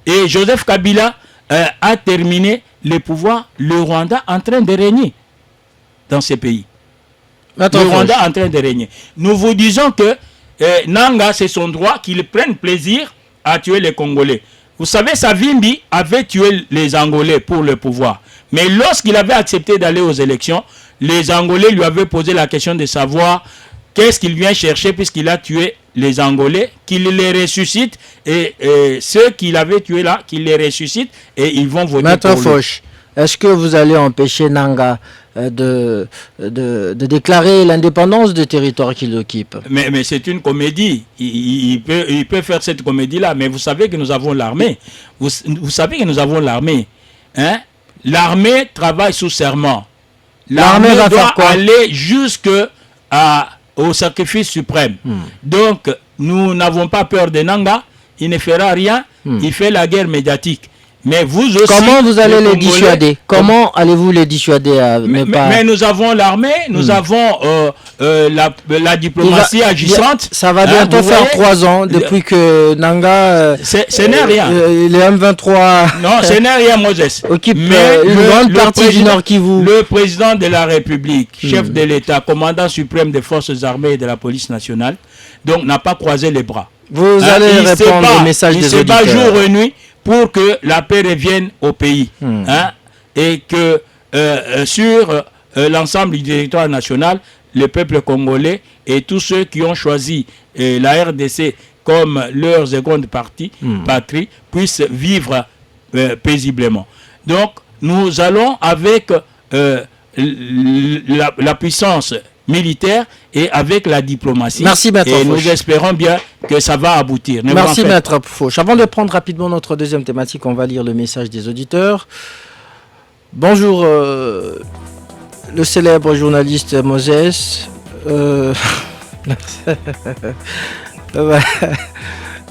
Et Joseph Kabila a terminé le pouvoir, le Rwanda en train de régner dans ces pays. Le Rwanda en train de régner. Nous vous disons que Nanga, c'est son droit qu'il prenne plaisir à tuer les Congolais. Vous savez, Savimbi avait tué les Angolais pour le pouvoir. Mais lorsqu'il avait accepté d'aller aux élections, les Angolais lui avaient posé la question de savoir qu'est-ce qu'il vient chercher puisqu'il a tué les Angolais, qu'il les ressuscite et ceux qu'il avait tués là, qu'il les ressuscite et ils vont voter Maître pour Fauche, Est-ce que vous allez empêcher Nanga de déclarer l'indépendance du territoire qu'il occupe? Mais c'est une comédie. Il peut faire cette comédie-là. Mais vous savez que nous avons l'armée. Vous savez que nous avons l'armée. Hein? L'armée travaille sous serment. L'armée va doit faire quoi? aller au sacrifice suprême. Donc, nous n'avons pas peur de Nanga. Il ne fera rien. Il fait la guerre médiatique. Mais vous aussi... Comment vous allez les Congolais, dissuader? Comment allez-vous les dissuader à mais nous avons l'armée, nous avons la diplomatie agissante. Ça va bientôt faire 3 ans depuis que Nanga... ce n'est rien. Les M23... Non, ce n'est rien, Moses. Occupe une grande partie du Nord Kivu. Le président de la République, chef de l'État, commandant suprême des forces armées et de la police nationale, donc n'a pas croisé les bras. Vous allez répondre aux messages des auditeurs. Il se bat jour et nuit pour que la paix revienne au pays. Et que sur l'ensemble du territoire national, le peuple congolais et tous ceux qui ont choisi la RDC comme leur seconde patrie puissent vivre paisiblement. Donc, nous allons avec la puissance militaire et avec la diplomatie. Merci, Maître Fauch. Nous espérons bien que ça va aboutir. Merci, Maître Fauch. Avant de prendre rapidement notre deuxième thématique, on va lire le message des auditeurs. Bonjour, le célèbre journaliste Moses.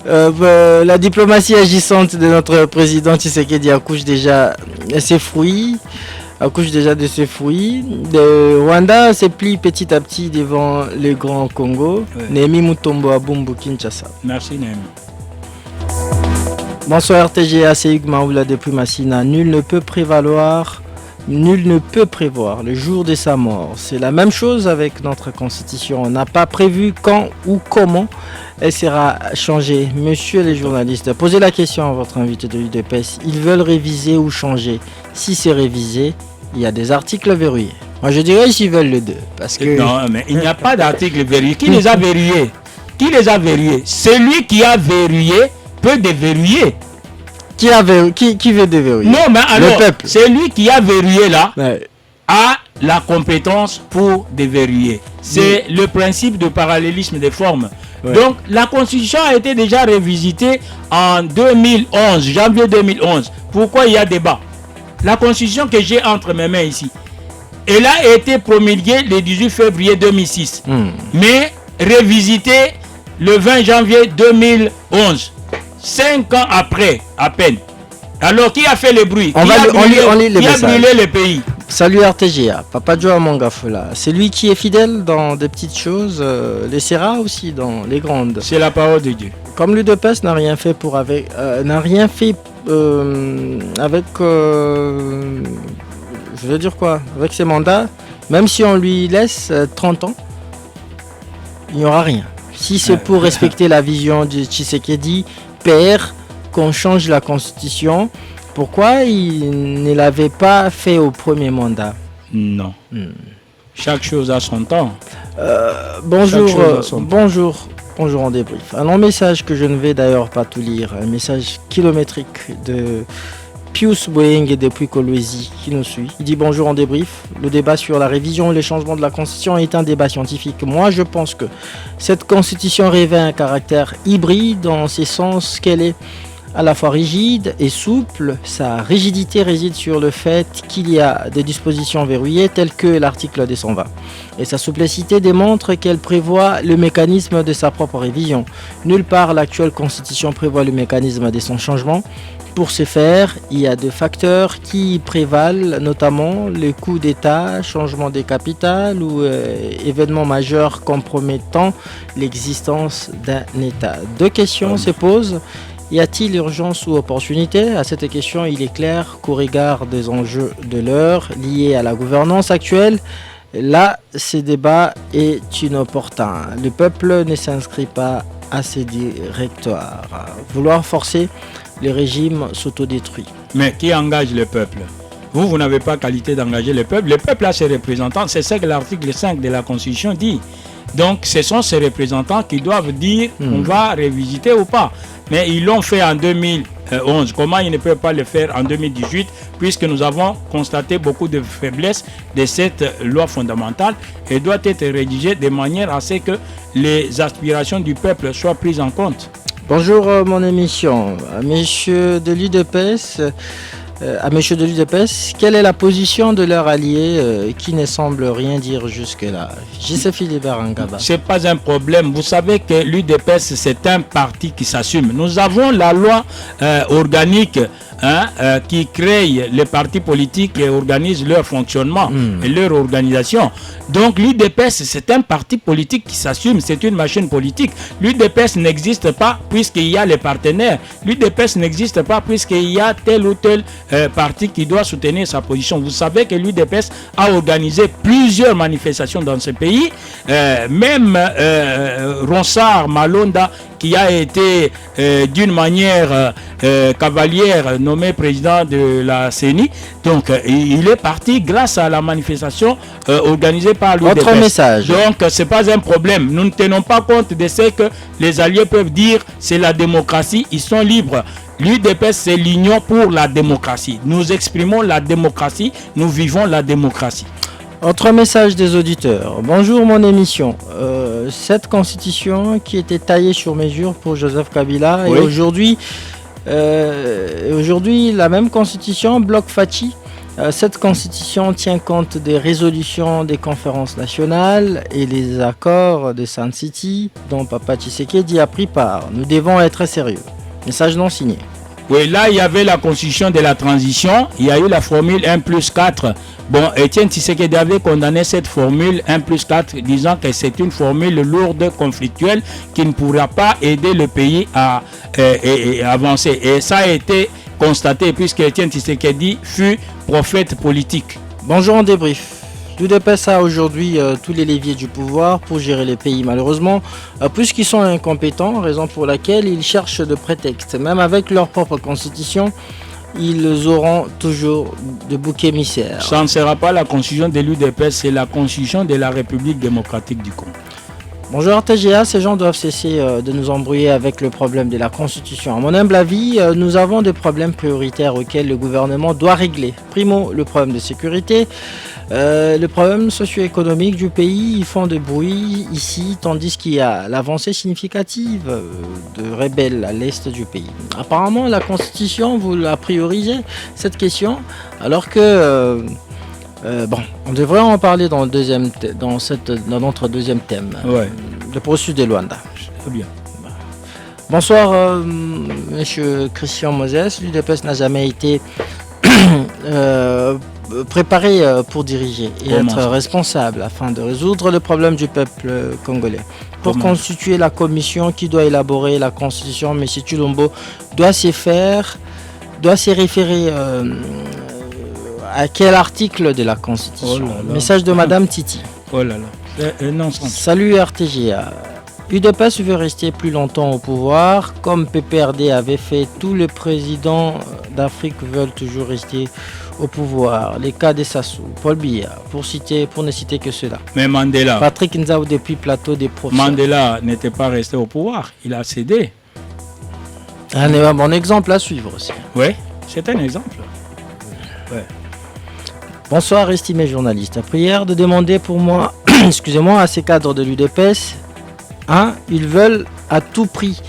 La diplomatie agissante de notre président Tshisekedi accouche déjà de ses fruits. Le Rwanda se plie petit à petit devant le grand Congo. Némi Mutombo à Bumbu, Kinshasa. Merci, Némi. Bonsoir TGA, c'est Hugues Maoula depuis Massina. Nul ne peut prévoir le jour de sa mort. C'est la même chose avec notre constitution. On n'a pas prévu quand ou comment elle sera changée. Monsieur les journalistes, posez la question à votre invité de l'UDPS. Ils veulent réviser ou changer. Si c'est révisé, il y a des articles verrouillés. Moi je dirais s'ils veulent les deux. Parce que... Non, mais il n'y a pas d'articles verrouillés. Qui les a verrouillés? Celui qui a verrouillé peut déverrouiller. Qui veut déverrouiller? Non, mais alors, le peuple. Celui qui a verrouillé là a la compétence pour déverrouiller. C'est le principe de parallélisme des formes. Donc, la Constitution a été déjà révisitée en 2011, janvier 2011. Pourquoi il y a débat? La Constitution que j'ai entre mes mains ici, elle a été promulguée le 18 février 2006, mais révisitée le 20 janvier 2011. 5 ans après, à peine. Alors, qui a fait le bruit? Qui a brûlé le pays? Salut RTGA, Papa Joe Mangafola. C'est lui qui est fidèle dans des petites choses, les Serra aussi dans les grandes. C'est la parole de Dieu. Comme l'UDPS n'a rien fait je veux dire quoi, avec ses mandats, même si on lui laisse 30 ans, il n'y aura rien. Si c'est pour respecter la vision de Tshisekedi, père, qu'on change la constitution, pourquoi il ne l'avait pas fait au premier mandat? Non. Chaque chose a son temps. Bonjour en débrief. Un long message que je ne vais d'ailleurs pas tout lire, un message kilométrique de Pius Boeing depuis Kolwezi qui nous suit. Il dit bonjour en débrief. Le débat sur la révision et les changements de la Constitution est un débat scientifique. Moi, je pense que cette Constitution revêt un caractère hybride dans ce sens qu'elle est à la fois rigide et souple. Sa rigidité réside sur le fait qu'il y a des dispositions verrouillées telles que l'article 220. Et sa souplicité démontre qu'elle prévoit le mécanisme de sa propre révision. Nulle part l'actuelle Constitution prévoit le mécanisme de son changement. Pour ce faire, il y a deux facteurs qui prévalent, notamment le coup d'État, changement des capitales ou événements majeurs compromettant l'existence d'un État. Deux questions se posent. Y a-t-il urgence ou opportunité? À cette question, il est clair qu'au regard des enjeux de l'heure liés à la gouvernance actuelle, là, ce débat est inopportun. Le peuple ne s'inscrit pas à ces directoires. Vouloir forcer le régime s'autodétruit. Mais qui engage le peuple? Vous n'avez pas qualité d'engager le peuple. Le peuple a ses représentants. C'est ça que l'article 5 de la Constitution dit. Donc ce sont ces représentants qui doivent dire on va révisiter ou pas. Mais ils l'ont fait en 2011. Comment ils ne peuvent pas le faire en 2018 puisque nous avons constaté beaucoup de faiblesses de cette loi fondamentale et doit être rédigée de manière à ce que les aspirations du peuple soient prises en compte. Bonjour mon émission. À Monsieur de l'UDPS, quelle est la position de leur allié qui ne semble rien dire jusque-là? J.C. Philibert Angaba. Ce n'est pas un problème. Vous savez que l'UDPS, c'est un parti qui s'assume. Nous avons la loi organique qui crée les partis politiques et organise leur fonctionnement et leur organisation. Donc l'UDPS, c'est un parti politique qui s'assume, c'est une machine politique. L'UDPS n'existe pas puisqu'il y a les partenaires. L'UDPS n'existe pas puisqu'il y a tel ou tel parti qui doit soutenir sa position. Vous savez que l'UDPS a organisé plusieurs manifestations dans ce pays, même Ronsard Malonda, qui a été d'une manière cavalière nommé président de la CENI. Donc il est parti grâce à la manifestation organisée par l'UDPS. Autre message. Donc ce n'est pas un problème. Nous ne tenons pas compte de ce que les alliés peuvent dire, c'est la démocratie, ils sont libres. L'UDPS, c'est l'Union pour la démocratie. Nous exprimons la démocratie, nous vivons la démocratie. Autre message des auditeurs. Bonjour mon émission. Cette constitution qui était taillée sur mesure pour Joseph Kabila Oui. et aujourd'hui la même constitution bloque Fachi. Cette constitution tient compte des résolutions des conférences nationales et les accords de Sun City dont Papa Tshisekedi a pris part. Nous devons être sérieux. Message non signé. Oui, là, il y avait la constitution de la transition. Il y a eu la formule 1+4. Bon, Étienne Tshisekedi avait condamné cette formule 1+4, disant que c'est une formule lourde, conflictuelle, qui ne pourra pas aider le pays à avancer. Et ça a été constaté puisque Étienne Tshisekedi fut prophète politique. Bonjour en débrief. L'UDPS a aujourd'hui tous les leviers du pouvoir pour gérer les pays. Malheureusement, puisqu'ils sont incompétents, raison pour laquelle ils cherchent de prétextes. Même avec leur propre constitution, ils auront toujours de boucs émissaires. Ça ne sera pas la constitution de l'UDPS, c'est la constitution de la République démocratique du Congo. Bonjour TGA, ces gens doivent cesser de nous embrouiller avec le problème de la Constitution. À mon humble avis, nous avons des problèmes prioritaires auxquels le gouvernement doit régler. Primo, le problème de sécurité, le problème socio-économique du pays. Ils font de bruit ici, tandis qu'il y a l'avancée significative de rebelles à l'est du pays. Apparemment, la Constitution, vous la priorisez, cette question, alors que... on devrait en parler dans notre deuxième thème, Ouais. le processus de Luanda. Très bien. Bonsoir, monsieur Christian Moses. L'UDPS n'a jamais été préparé pour diriger et Comment être ça responsable afin de résoudre le problème du peuple congolais. Pour Comment constituer la commission qui doit élaborer la constitution, M. Chilombo doit se référer à quel article de la Constitution? Oh là là. Message de Madame Titi. Oh là là. Non, Salut RTGA. UDPS veut rester plus longtemps au pouvoir. Comme PPRD avait fait, tous les présidents d'Afrique veulent toujours rester au pouvoir. Les cas de Sassou, Paul Biya, pour ne citer que cela. Mais Mandela, Patrick Nzaou depuis Plateau des Profs. Mandela n'était pas resté au pouvoir, il a cédé. Un bon exemple à suivre aussi. Oui, c'est un exemple. Ouais. Bonsoir estimés journalistes. Prière de demander pour moi, excusez-moi, à ces cadres de l'UDPS, 1. Ils veulent à tout prix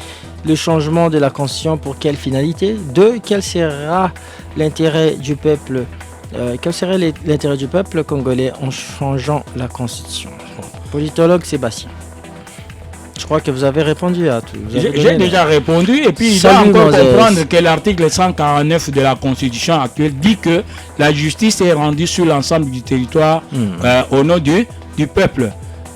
le changement de la Constitution. Pour quelle finalité? 2. Quel sera l'intérêt du peuple congolais en changeant la Constitution? Politologue Sébastien. Je crois que vous avez répondu à tout. J'ai déjà répondu et puis il Salut, doit encore Moses. comprendre que l'article 149 de la Constitution actuelle dit que la justice est rendue sur l'ensemble du territoire au nom du peuple.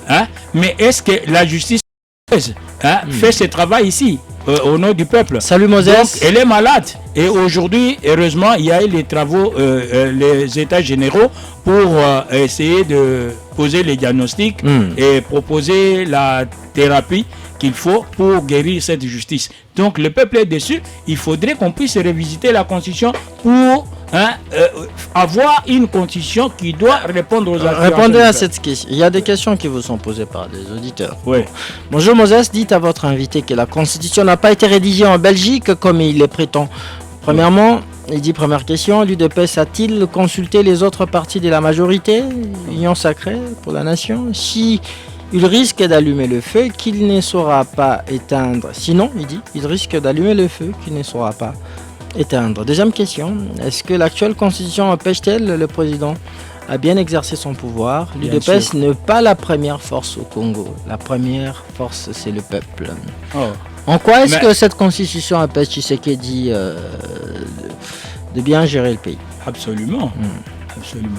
Hein? Mais est-ce que la justice fait ce travail ici au nom du peuple? Salut Moses. Donc, elle est malade. Et aujourd'hui, heureusement, il y a eu les travaux, les états généraux pour essayer de poser les diagnostics et proposer la thérapie qu'il faut pour guérir cette justice. Donc le peuple est déçu. Il faudrait qu'on puisse revisiter la Constitution pour avoir une constitution qui doit répondre aux aspirations. Répondez à cette question. Il y a des questions qui vous sont posées par des auditeurs. Oui. Bonjour Moses, dites à votre invité que la constitution n'a pas été rédigée en Belgique comme il le prétend. Premièrement, il dit première question, l'UDPS a-t-il consulté les autres partis de la majorité, Union sacrée pour la nation? Si il risque d'allumer le feu qu'il ne saura pas éteindre. Sinon, il dit, il risque d'allumer le feu qu'il ne saura pas éteindre. Deuxième question, est-ce que l'actuelle constitution empêche-t-elle le président à bien exercer son pouvoir? L'UDPS n'est pas la première force au Congo. La première force, c'est le peuple. Oh. En quoi est-ce que cette constitution empêche Tshisekedi de bien gérer le pays? Absolument. Absolument.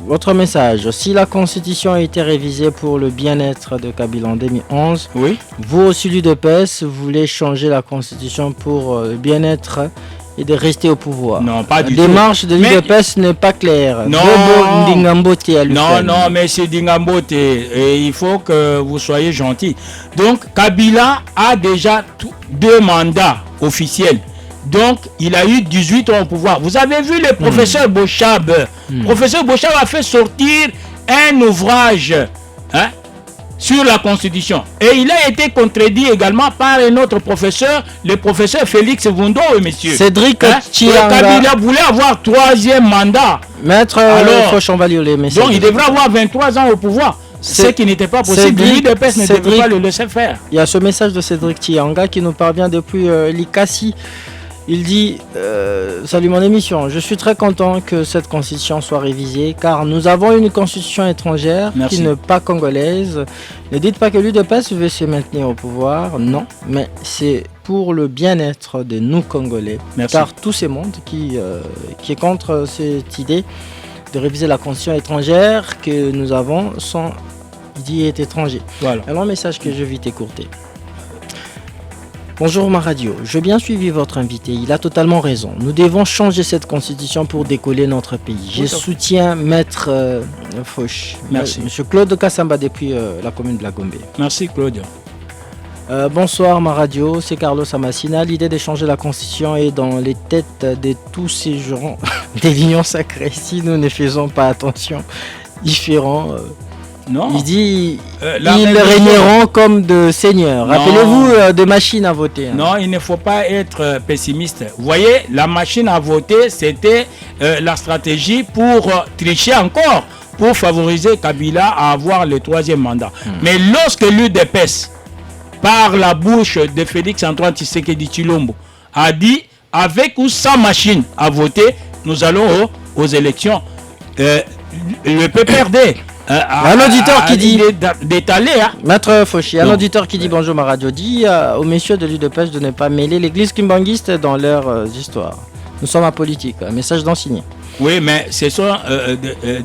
Votre message, si la constitution a été révisée pour le bien-être de Kabila en 2011, Oui. vous aussi l'UDPS voulez changer la constitution pour le bien-être et de rester au pouvoir. Non, pas du La tout. démarche de Mais- l'UDPS n'est pas claire. Non. Bobo Ndingambote à lui Non, seul. non, mais c'est Dingambote. Et il faut que vous soyez gentil. Donc, Kabila a déjà 2 mandats officiels. Donc, il a eu 18 ans au pouvoir. Vous avez vu le professeur Bochab. Professeur Bochab a fait sortir un ouvrage sur la Constitution. Et il a été contredit également par un autre professeur, le professeur Félix Vundo, monsieur. Cédric Et Chianga. Kabila voulait avoir 3e mandat. Maître Alors, Fauchon-Valio, les messages. Donc, il devrait avoir 23 ans au pouvoir. Ce qui n'était pas possible. L'UDPS ne devait pas le laisser faire. Il y a ce message de Cédric Chianga qui nous parvient depuis Likasi. Il dit salut mon émission, je suis très content que cette constitution soit révisée car nous avons une constitution étrangère Merci. qui n'est pas congolaise. Ne dites pas que l'UDPS veut se maintenir au pouvoir, non, mais c'est pour le bien-être de nous Congolais. Merci. Car tous ces mondes qui est contre cette idée de réviser la constitution étrangère que nous avons sont, il dit, est étranger. Voilà. Alors, un message que je vais t'écourter. Bonjour ma radio, j'ai bien suivi votre invité, il a totalement raison. Nous devons changer cette constitution pour décoller notre pays. Je soutiens Maître Fauch. Merci. Monsieur Claude Kassamba depuis la commune de la Gombe. Merci, Claude. Bonsoir ma radio, c'est Carlos Amassina. L'idée de changer la constitution est dans les têtes de tous ces gens des lignes sacrées. Si nous ne faisons pas attention, différents... Non. Il dit la ils révision- régneront comme de seigneurs. Non. Rappelez-vous de machines à voter. hein. Non, il ne faut pas être pessimiste. Vous voyez, la machine à voter, c'était la stratégie pour tricher encore, pour favoriser Kabila à avoir le 3e mandat. Mais lorsque l'UDPS, par la bouche de Félix Antoine Tshisekedi Tshilombo, a dit avec ou sans machine à voter, nous allons aux élections, le PPRD. Un auditeur qui dit d'étaler. Maître Fauchi, un Non. auditeur qui dit bonjour ma radio, dit aux messieurs de l'UDPS de ne pas mêler l'église kimbanguiste dans leurs histoires. Nous sommes à politique, un message d'enseigner. Oui, mais ce sont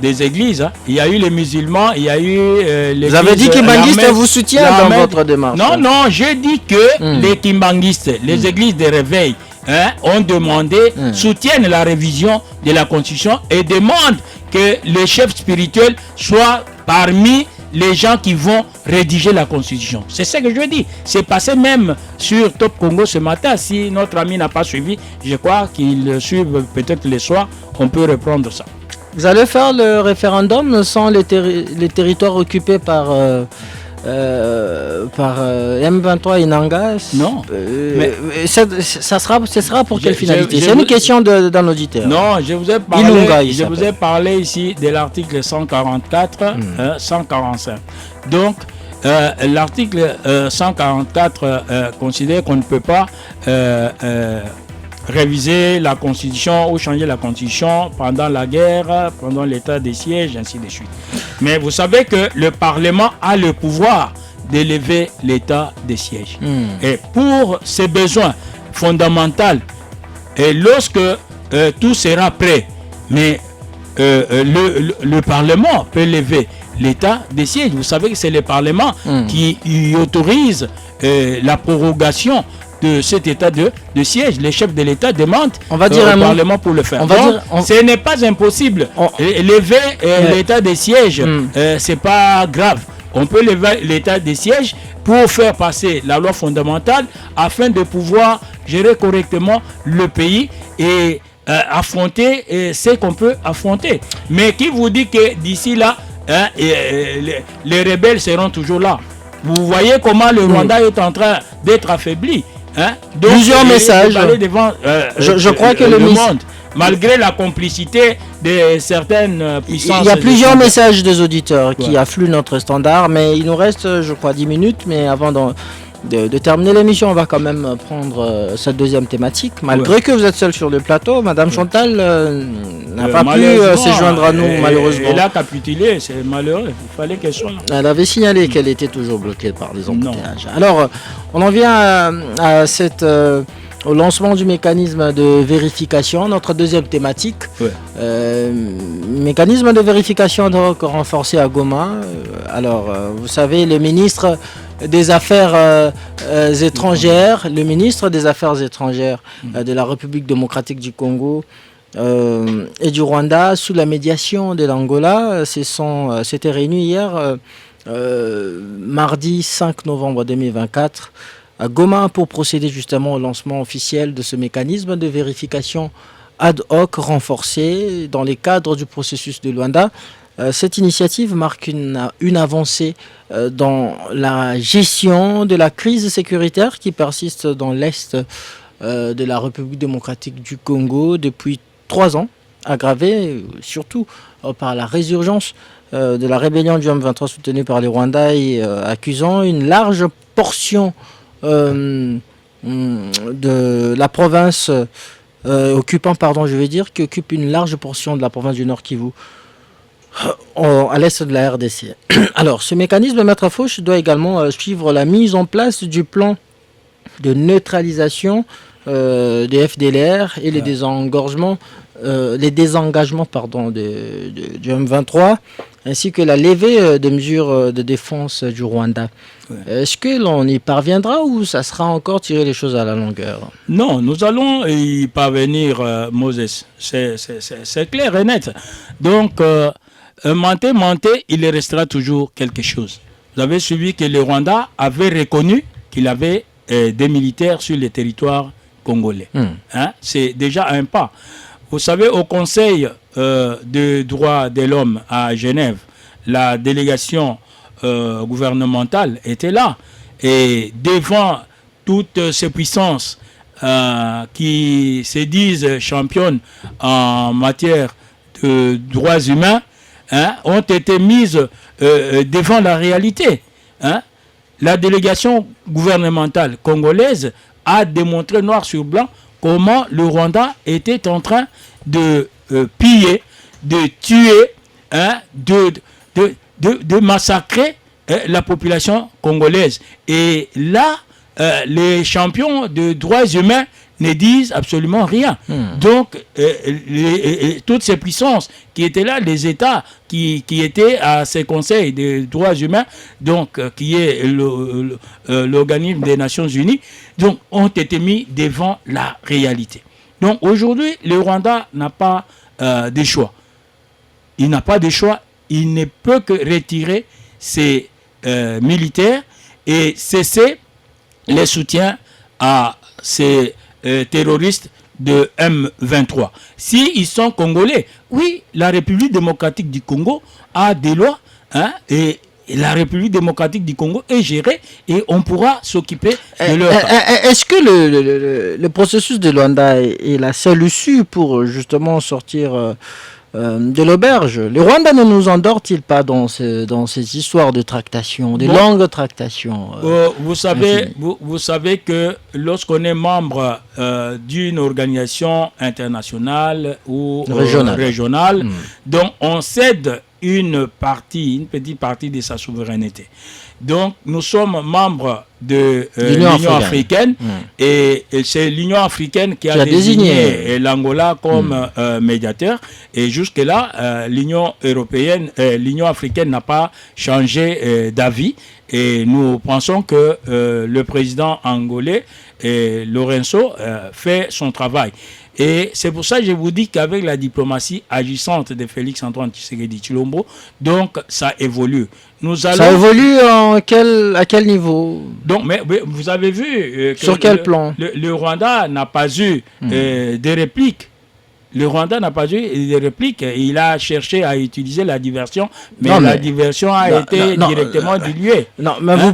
des églises. Hein. Il y a eu les musulmans, il y a eu les. Vous avez dit kimbanguiste vous soutient dans votre démarche. Non, non, j'ai dit que les kimbanguistes, les églises de réveil, ont demandé, soutiennent la révision de la Constitution et demandent que les chefs spirituels soient parmi les gens qui vont rédiger la Constitution. C'est ce que je dis. C'est passé même sur Top Congo ce matin. Si notre ami n'a pas suivi, je crois qu'il suive peut-être le soir. On peut reprendre ça. Vous allez faire le référendum sans les territoires occupés par M23 et Nangas? Non. Ce sera pour quelle finalité? C'est vous- une question d'un auditeur. Non, je vous ai Ilunga, il je vous ai parlé ici de l'article 144, 145. Donc, l'article 144 considère qu'on ne peut pas réviser la Constitution ou changer la Constitution pendant la guerre, pendant l'état de siège, ainsi de suite. Mais vous savez que le Parlement a le pouvoir d'élever l'état de siège. Et pour ses besoins fondamentaux, et lorsque tout sera prêt, mais le Parlement peut lever l'état de siège. Vous savez que c'est le Parlement qui y autorise la prorogation de cet état de siège. Les chefs de l'État demandent On va dire au un mot. Parlement pour le faire. On va Donc, dire- on- ce n'est pas impossible. On- Lever Ouais. l'état de siège, c'est pas grave. On peut lever l'état de siège pour faire passer la loi fondamentale afin de pouvoir gérer correctement le pays et affronter ce qu'on peut affronter. Mais qui vous dit que d'ici là, les rebelles seront toujours là? Vous voyez comment le Rwanda est en train d'être affaibli. Donc, plusieurs messages. Devant, je crois que le monde, malgré la complicité de certaines puissances. Il y a plusieurs messages des auditeurs qui affluent notre standard, mais il nous reste, je crois, 10 minutes. Mais avant de terminer l'émission, on va quand même prendre cette deuxième thématique. Malgré que vous êtes seul sur le plateau, Madame Chantal n'a pas pu se joindre à nous, malheureusement. Elle a capitulé, c'est malheureux. Il fallait qu'elle soit là. Elle avait signalé qu'elle était toujours bloquée par des embouteillages. Alors, on en vient au lancement du mécanisme de vérification, notre deuxième thématique. Mécanisme de vérification donc renforcé à Goma. Vous savez, le ministre des Affaires étrangères, de la République démocratique du Congo et du Rwanda, sous la médiation de l'Angola, s'étaient réunis hier, mardi 5 novembre 2024, à Goma pour procéder justement au lancement officiel de ce mécanisme de vérification ad hoc renforcé dans les cadres du processus de Luanda. Cette initiative marque une avancée dans la gestion de la crise sécuritaire qui persiste dans l'est de la République démocratique du Congo depuis 3 ans, aggravée surtout par la résurgence de la rébellion du M23 soutenue par les Rwandais, accusant une large portion de la province qui occupe une large portion de la province du Nord Kivu à l'est de la RDC. Alors, ce mécanisme, Maître Fauche, doit également suivre la mise en place du plan de neutralisation des FDLR et les désengagements du M23, ainsi que la levée de mesures de défense du Rwanda. Est-ce que l'on y parviendra ou ça sera encore tirer les choses à la longueur? Non, nous allons y parvenir, Moses. C'est clair et net. Donc, menté, il restera toujours quelque chose. Vous avez suivi que le Rwanda avait reconnu qu'il avait des militaires sur le territoire congolais. C'est déjà un pas. Vous savez, au Conseil des droits de l'homme à Genève, la délégation gouvernementale était là. Et devant toutes ces puissances qui se disent championnes en matière de droits humains, ont été mises devant la réalité. La délégation gouvernementale congolaise a démontré noir sur blanc comment le Rwanda était en train de piller, de tuer, de massacrer la population congolaise. Et là, les champions de droits humains ne disent absolument rien. Donc, toutes ces puissances qui étaient là, les États qui étaient à ces conseils des droits humains, donc qui est l'organisme des Nations Unies, donc ont été mis devant la réalité. Donc aujourd'hui, le Rwanda n'a pas de choix. Il n'a pas de choix. Il ne peut que retirer ses militaires et cesser les soutiens à ces terroristes de M23. S'ils sont congolais, oui, la République démocratique du Congo a des lois, et la République démocratique du Congo est gérée et on pourra s'occuper de leur... Est-ce que le processus de Luanda est la seule issue pour justement sortir de l'auberge? Le Rwanda ne nous endort-il pas dans ces histoires de tractation, de longues tractations vous savez que lorsqu'on est membre d'une organisation internationale ou régionale, donc on cède une petite partie de sa souveraineté. Donc, nous sommes membres de l'Union africaine et c'est l'Union africaine qui a désigné l'Angola comme médiateur. Et jusque-là, l'Union africaine n'a pas changé d'avis. Et nous pensons que le président angolais, Lourenço, fait son travail. Et c'est pour ça que je vous dis qu'avec la diplomatie agissante de Félix-Antoine Tshisekedi Tshilombo, donc ça évolue. Ça évolue à quel niveau? Donc, mais vous avez vu que sur quel plan? Le Rwanda n'a pas eu des répliques. Le Rwanda n'a pas eu des répliques. Il a cherché à utiliser la diversion, mais la diversion a été directement diluée. Non, mais vous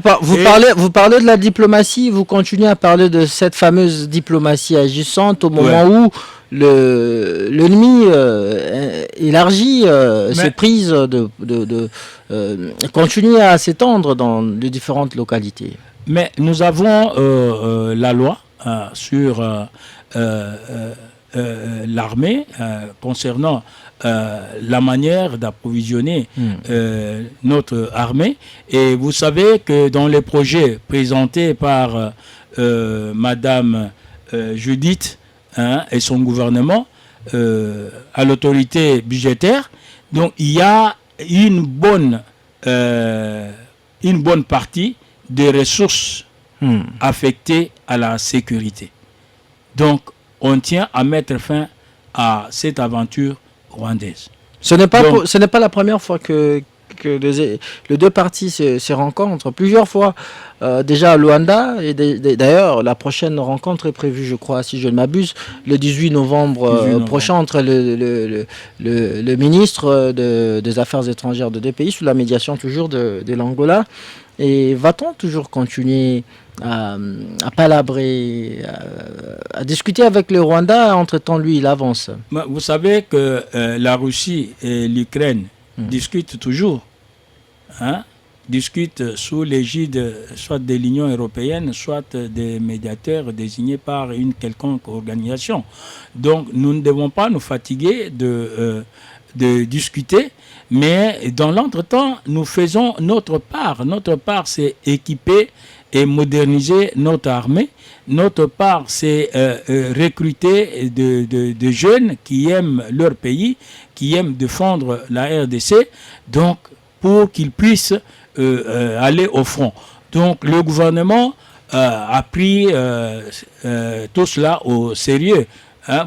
parlez de la diplomatie, vous continuez à parler de cette fameuse diplomatie agissante au moment où l'ennemi élargit ses prises continue à s'étendre dans les différentes localités. Mais nous avons la loi sur l'armée concernant la manière d'approvisionner notre armée. Et vous savez que dans les projets présentés par Madame Judith et son gouvernement à l'autorité budgétaire, donc il y a une bonne partie des ressources affectées à la sécurité. Donc on tient à mettre fin à cette aventure rwandaise. Ce n'est pas la première fois que les deux parties se rencontrent. Plusieurs fois déjà à Luanda. Et d'ailleurs, la prochaine rencontre est prévue, je crois, si je ne m'abuse, le 18 novembre prochain entre le ministre des Affaires étrangères de deux pays, sous la médiation toujours de l'Angola. Et va-t-on toujours continuer à palabrer, à discuter avec le Rwanda? Entre-temps, lui, il avance. Vous savez que la Russie et l'Ukraine discutent toujours, discutent sous l'égide soit de l'Union européenne, soit des médiateurs désignés par une quelconque organisation. Donc, nous ne devons pas nous fatiguer de discuter, mais dans l'entretemps, nous faisons notre part. Notre part, c'est équiper et moderniser notre armée. Notre part, c'est recruter de jeunes qui aiment leur pays, qui aiment défendre la RDC, donc pour qu'ils puissent aller au front. Donc le gouvernement a pris tout cela au sérieux.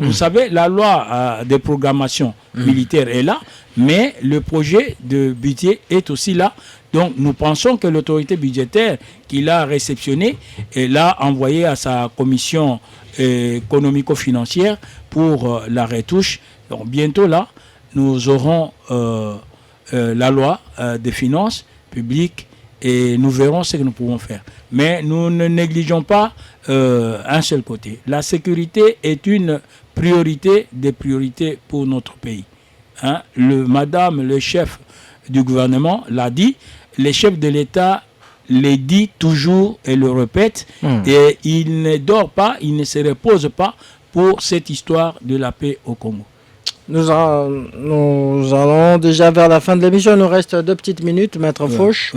Vous savez, la loi de programmation militaire est là, mais le projet de budget est aussi là. Donc nous pensons que l'autorité budgétaire qu'il a réceptionnée et l'a envoyé à sa commission économico-financière pour la retouche. Donc bientôt là, nous aurons la loi des finances publiques et nous verrons ce que nous pouvons faire. Mais nous ne négligeons pas un seul côté. La sécurité est une priorité des priorités pour notre pays. Madame le chef du gouvernement l'a dit, les chefs de l'État le dit toujours et le répètent, et il ne dort pas, il ne se repose pas pour cette histoire de la paix au Congo. Nous allons déjà vers la fin de l'émission, il nous reste 2 petites minutes, Maître Fauche.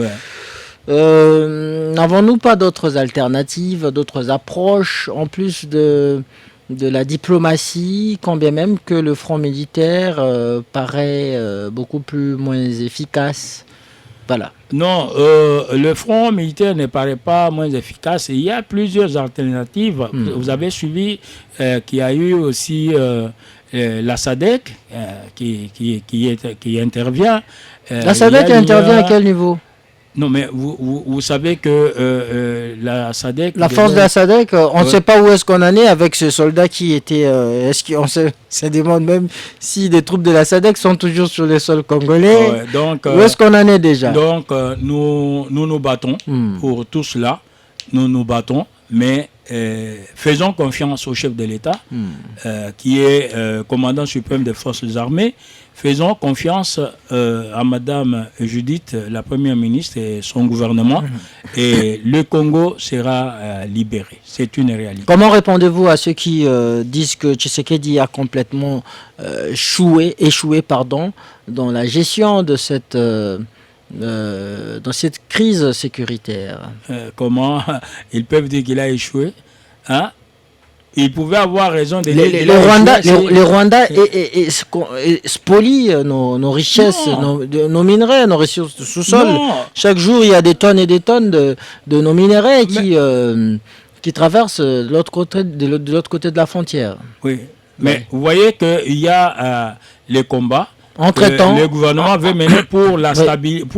N'avons-nous pas d'autres alternatives, d'autres approches, en plus de la diplomatie, quand bien même que le front militaire paraît beaucoup moins efficace? Voilà. Non, le front militaire ne paraît pas moins efficace. Il y a plusieurs alternatives. Vous avez suivi qu'il y a eu aussi la SADC qui intervient. La SADC intervient à quel niveau? Non, mais vous savez que la SADC... La force de la SADC, on ne sait pas où est-ce qu'on en est avec ce soldat qui était... on se demande même si des troupes de la SADC sont toujours sur le sol congolais. Donc, où est-ce qu'on en est déjà? Donc, nous battons pour tout cela. Nous nous battons, mais faisons confiance au chef de l'État, qui est commandant suprême des forces armées. Faisons confiance à Madame Judith, la Première ministre, et son gouvernement, et le Congo sera libéré. C'est une réalité. Comment répondez-vous à ceux qui disent que Tshisekedi a complètement échoué dans la gestion de cette crise sécuritaire? Comment ils peuvent dire qu'il a échoué? Il pouvait avoir raison de le Rwanda spolie nos richesses, nos minerais, nos ressources de sous-sol. Chaque jour, il y a des tonnes et des tonnes de nos minerais qui traversent de l'autre côté de la frontière. Oui, Mais vous voyez qu'il y a les combats. Entre-temps, le gouvernement veut mener pour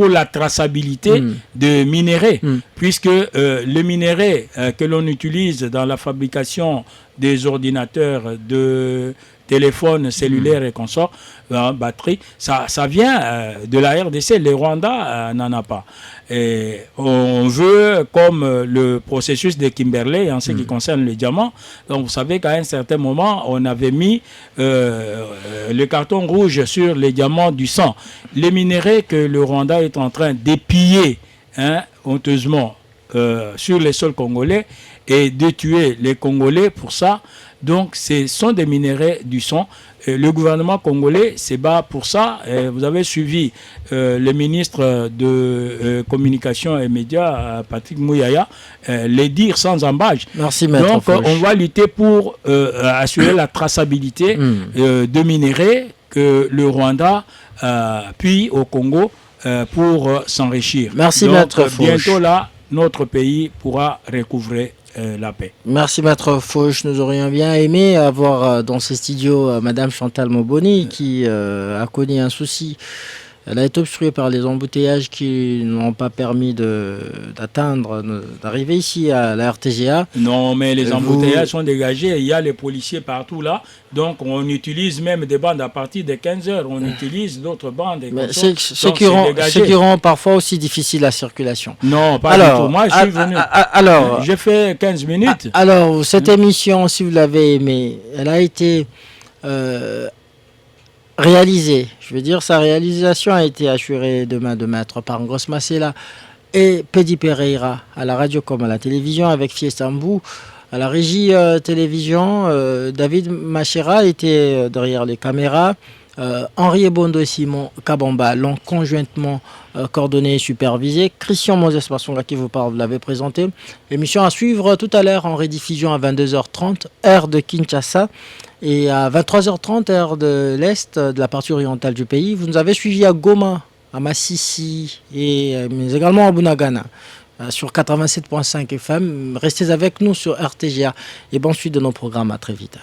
la traçabilité de minerais, puisque le minerai que l'on utilise dans la fabrication des ordinateurs, de téléphones cellulaires et consorts, batterie, ça vient de la RDC. Le Rwanda n'en a pas. Et on veut, comme le processus de Kimberley en ce qui concerne le diamant, donc vous savez qu'à un certain moment, on avait mis le carton rouge sur les diamants du sang. Les minéraux que le Rwanda est en train d'épiller honteusement sur les sols congolais et de tuer les Congolais pour ça. Donc, ce sont des minéraux du sang. Le gouvernement congolais se bat pour ça. Vous avez suivi le ministre de Communication et Médias, Patrick Mouyaya, les dire sans embâche. Merci, Maître Donc, Fauche. on va lutter pour assurer la traçabilité de minéraux que le Rwanda puis au Congo pour s'enrichir. Merci, donc, Maître Fauche. Bientôt là, notre pays pourra recouvrer la paix. Merci, Maître Fauche. Nous aurions bien aimé avoir dans ces studios Madame Chantal Moboni qui a connu un souci. Elle a été obstruée par les embouteillages qui n'ont pas permis d'arriver ici à la RTGA. Non, mais les embouteillages sont dégagés. Il y a les policiers partout là. Donc, on utilise même des bandes à partir de 15 heures. On utilise d'autres bandes. Ce qui rend parfois aussi difficile la circulation. Non, pas du tout. Moi, je suis venu. J'ai fait 15 minutes. Alors, cette émission, si vous l'avez aimée, elle a été réalisée. Je veux dire, sa réalisation a été assurée de main de maître par Ngos Masela et Pedi Pereira à la radio comme à la télévision avec Fiesta Mbou. À la régie télévision, David Machera était derrière les caméras. Henri Ebondo et Simon Kabamba l'ont conjointement coordonné et supervisé. Christian Moses Masonga qui vous parle, vous l'avez présenté. L'émission à suivre tout à l'heure en rediffusion à 22h30, heure de Kinshasa, et à 23h30, heure de l'Est, de la partie orientale du pays. Vous nous avez suivis à Goma, à Massissi, mais également à Bunagana, sur 87.5 FM. Restez avec nous sur RTGA et bonne suite de nos programmes. À très vite.